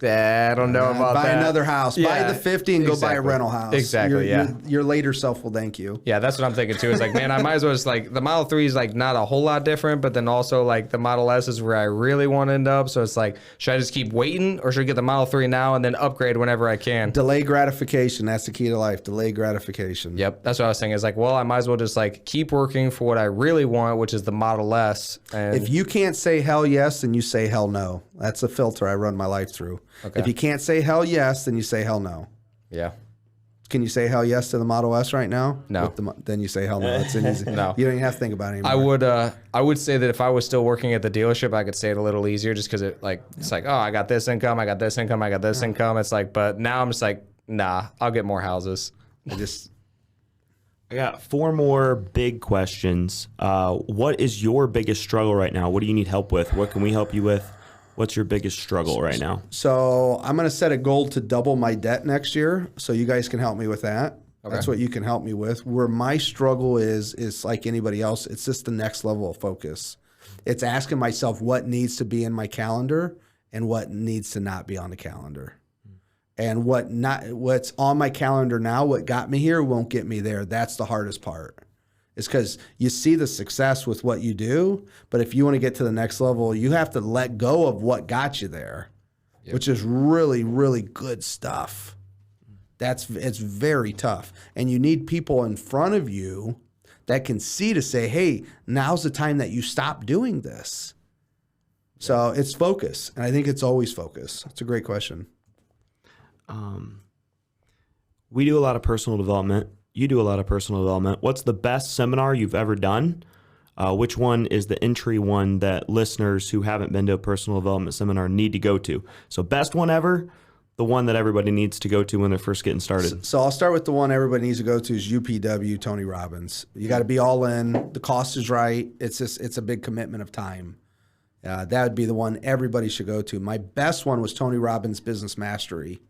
I don't know about buy that. another house. Buy Yeah, the 50 and go buy a exactly. rental house. Exactly, Your later self will thank you. Yeah, that's what I'm thinking too. It's like, man, I might as well just like the Model 3 is like not a whole lot different, but then also like the Model S is where I really want to end up. So it's like, should I just keep waiting or should I get the Model 3 now and then upgrade whenever I can? Delay gratification. That's the key to life. Delay gratification. Yep, that's what I was saying. It's like, well, I might as well just like keep working for what I really want, which is the Model S. And If you can't say hell yes, then you say hell no. That's a filter I run my life through. Okay. If you can't say hell yes, then you say hell no. yeah, Can you say hell yes to the Model S right now? No. Then you say hell no. It's an easy. No. You don't even have to think about it anymore. I would say that if I was still working at the dealership, I could say it a little easier just because it's like, oh, I got this income, I got this income, I got this income. It's like, but now I'm just like, nah, I'll get more houses. I got 4 more big questions. What is your biggest struggle right now? What do you need help with? What can we help you with? What's your biggest struggle right now? So I'm going to set a goal to double my debt next year. So you guys can help me with that. Okay. That's what you can help me with. Where my struggle is like anybody else. It's just the next level of focus. It's asking myself what needs to be in my calendar and what needs to not be on the calendar. And what's on my calendar now, what got me here won't get me there. That's the hardest part. It's because you see the success with what you do, but if you want to get to the next level, you have to let go of what got you there, which is really, really good stuff. It's very tough. And you need people in front of you that can see to say, hey, now's the time that you stop doing this. So it's focus. And I think it's always focus. It's a great question. We do a lot of personal development. You do a lot of personal development. What's the best seminar you've ever done? Which one is the entry one that listeners who haven't been to a personal development seminar need to go to? So best one ever, the one that everybody needs to go to when they're first getting started. So I'll start with the one everybody needs to go to is UPW, Tony Robbins. You got to be all in. The cost is right. It's a big commitment of time. That would be the one everybody should go to. My best one was Tony Robbins Business Mastery.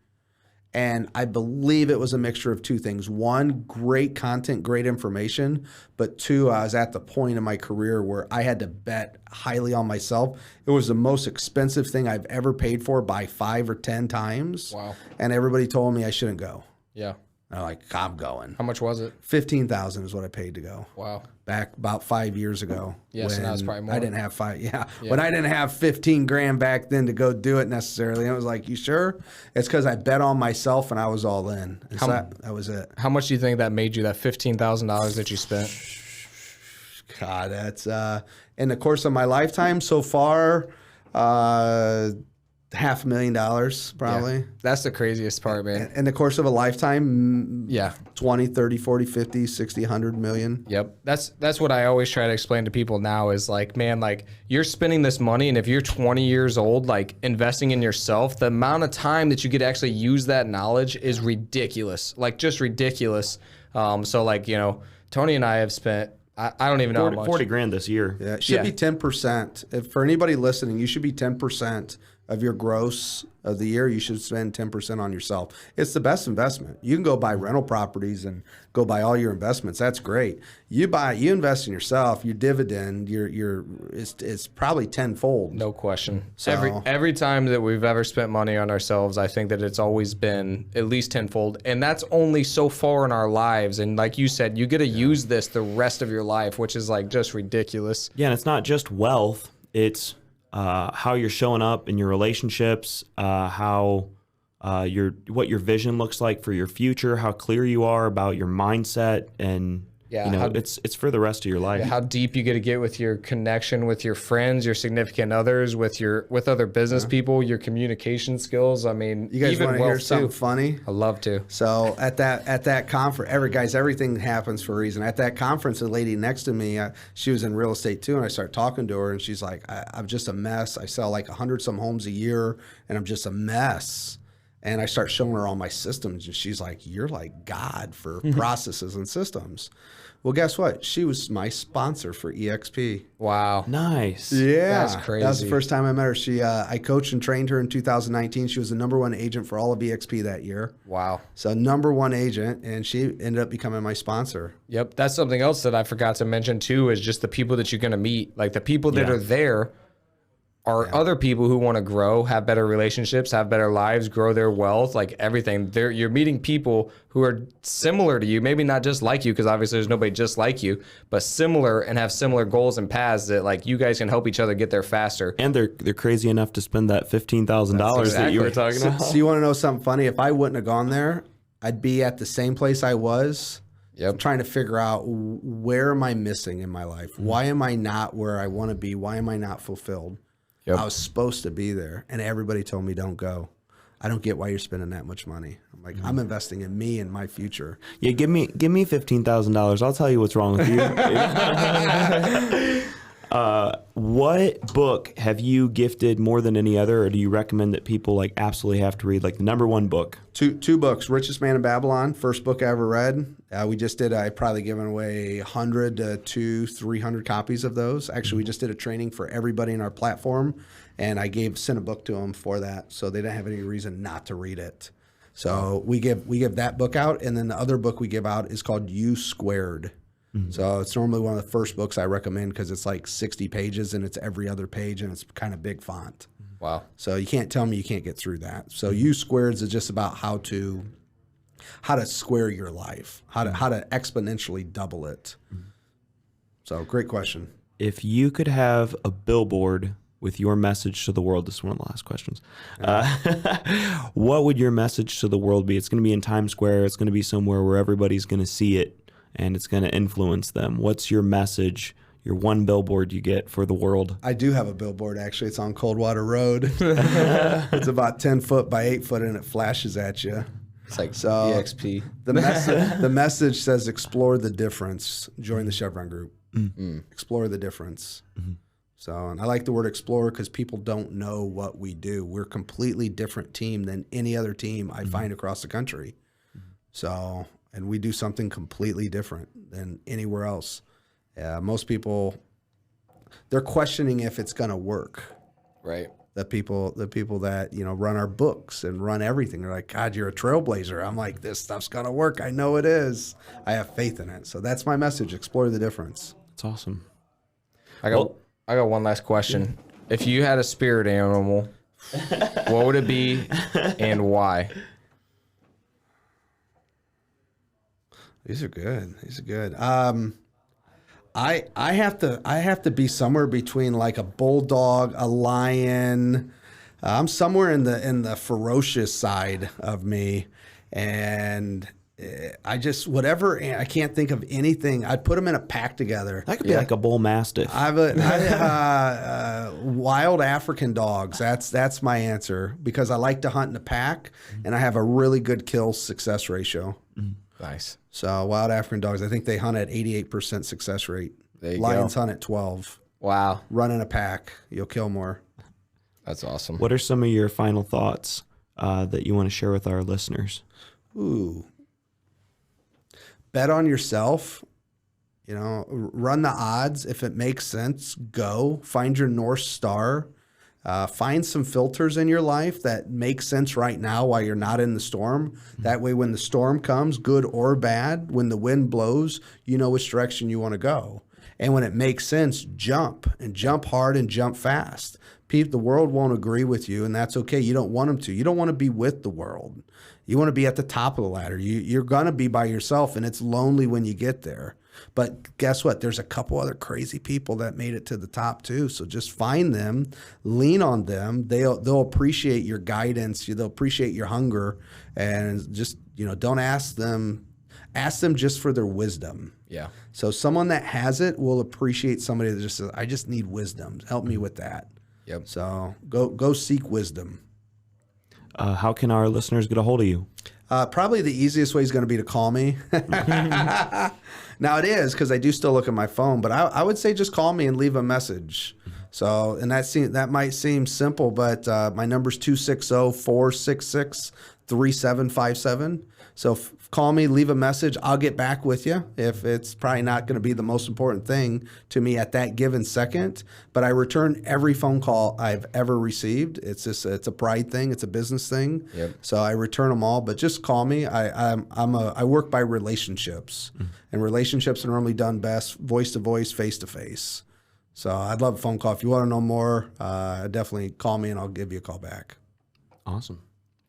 And I believe it was a mixture of 2 things. 1, great content, great information. But 2, I was at the point in my career where I had to bet highly on myself. It was the most expensive thing I've ever paid for by 5 or 10 times. Wow. And everybody told me I shouldn't go. Yeah. I'm like, I'm going. How much was it? $15,000 is what I paid to go. Wow. Back about 5 years ago. Yes, and that was probably more. I didn't have when I didn't have 15 grand back then to go do it necessarily. And I was like, you sure? It's because I bet on myself and I was all in. And so that was it. How much do you think that made you, that $15,000 that you spent? God, that's in the course of my lifetime so far, $500,000 probably. Yeah, that's the craziest part, man. In the course of a lifetime, Yeah. 20, 30, 40, 50, 60, 100 million. Yep. That's what I always try to explain to people now is like, man, like you're spending this money and if you're 20 years old, like investing in yourself, the amount of time that you get to actually use that knowledge is ridiculous. Like just ridiculous. So like, you know, Tony and I have spent, I don't even know how much. 40 grand this year. Yeah, it should be 10%. If for anybody listening, you should be 10% of your gross of the year. You should spend 10% on yourself. It's the best investment. You can go buy rental properties and go buy all your investments. That's great. You invest in yourself. Your dividend, it's probably tenfold. No question. So- Every time that we've ever spent money on ourselves, I think that it's always been at least tenfold. And that's only so far in our lives. And like you said, you get to use this the rest of your life, which is like just ridiculous. Yeah, and it's not just wealth. It's how you're showing up in your relationships, what your vision looks like for your future, how clear you are about your mindset, and it's for the rest of your life. How deep you get to get with your connection with your friends, your significant others, with other business people, your communication skills. I mean, You guys even want to hear wealth, something too. funny? I love to. So at that conference, everything happens for a reason. At that conference, a lady next to me, she was in real estate too, and I started talking to her, and she's like, I'm just a mess. I sell like 100-some homes a year, and I'm just a mess. And I start showing her all my systems, and she's like, you're like God for processes and systems. Well, guess what? She was my sponsor for EXP. Wow. Nice. Yeah. That's crazy. That was the first time I met her. I coached and trained her in 2019. She was the #1 agent for all of EXP that year. Wow. So #1 agent, and she ended up becoming my sponsor. Yep. That's something else that I forgot to mention too, is just the people that you're going to meet. Like the people that are there are other people who want to grow, have better relationships, have better lives, grow their wealth, like everything. You're meeting people who are similar to you, maybe not just like you, because obviously there's nobody just like you, but similar and have similar goals and paths that like you guys can help each other get there faster. And they're crazy enough to spend that $15,000 that you were talking about. So you want to know something funny? If I wouldn't have gone there, I'd be at the same place I was. Yep. Trying to figure out where am I missing in my life? Why am I not where I want to be? Why am I not fulfilled? Yep. I was supposed to be there, and everybody told me don't go. I don't get why you're spending that much money. I'm like, I'm investing in me and my future. Yeah, give me $15,000. I'll tell you what's wrong with you. What book have you gifted more than any other, or do you recommend that people like absolutely have to read, like the number one book? Two books. Richest Man in Babylon, first book I ever read. We just did, I probably given away 100 to 300 copies of those. Actually, we just did a training for everybody in our platform, and I sent a book to them for that, so they didn't have any reason not to read it. So we give that book out, and then the other book we give out is called U Squared. So it's normally one of the first books I recommend because it's like 60 pages and it's every other page and it's kind of big font. Wow. So you can't tell me you can't get through that. So U Squared is just about how to square your life, how to exponentially double it. So great question. If you could have a billboard with your message to the world, this is one of the last questions. What would your message to the world be? It's going to be in Times Square. It's going to be somewhere where everybody's going to see it, and it's going to influence them. What's your message, your one billboard you get for the world? I do have a billboard, actually. It's on Coldwater Road. It's about 10 foot by 8 foot, and it flashes at you. It's like So EXP. the message says, explore the difference. Join the Cheviron group. Explore the difference. So, and I like the word explore because people don't know what we do. We're a completely different team than any other team I find across the country. So, and we do something completely different than anywhere else. Most people, they're questioning if it's going to work. Right. The people that, run our books and run everything. They're like, God, you're a trailblazer. I'm like, this stuff's going to work. I know it is. I have faith in it. So that's my message. Explore the difference. That's awesome. I got one last question. If you had a spirit animal, what would it be and why? These are good. I have to be somewhere between like a bulldog, a lion. I'm somewhere in the ferocious side of me, and I just I can't think of anything. I'd put them in a pack together. That could be like a bull mastiff. I have wild African dogs. That's my answer because I like to hunt in a pack, and I have a really good kill success ratio. Nice. So wild African dogs, I think they hunt at 88% success rate. There you Lions go. hunt at 12. Wow. Run in a pack, you'll kill more. That's awesome. What are some of your final thoughts that you want to share with our listeners? Ooh. Bet on yourself. Run the odds. If it makes sense, go. Find your North Star. Find some filters in your life that make sense right now while you're not in the storm. That way, when the storm comes, good or bad, when the wind blows, you know which direction you want to go. And when it makes sense, jump hard and jump fast. The world won't agree with you, and that's okay. You don't want them to. You don't want to be with the world. You want to be at the top of the ladder. You're going to be by yourself, and it's lonely when you get there. But guess what? There's a couple other crazy people that made it to the top too. So just find them, lean on them. They'll appreciate your guidance. They'll appreciate your hunger, and just don't ask them. Ask them just for their wisdom. Yeah. So someone that has it will appreciate somebody that just says, "I just need wisdom. Help me with that." Yep. So go seek wisdom. How can our listeners get a hold of you? Probably the easiest way is going to be to call me. Now it is because I do still look at my phone, but I would say just call me and leave a message. So, and that might seem simple, but my number's 260-466-3757. So call me, leave a message. I'll get back with you if it's probably not going to be the most important thing to me at that given second. But I return every phone call I've ever received. It's a pride thing. It's a business thing. Yep. So I return them all. But just call me. I work by relationships, and relationships are normally done best voice to voice, face to face. So I'd love a phone call. If you want to know more, definitely call me and I'll give you a call back. Awesome.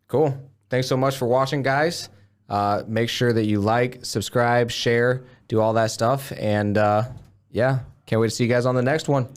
Cool. Thanks so much for watching, guys. Make sure that you like, subscribe, share, do all that stuff. And yeah, can't wait to see you guys on the next one.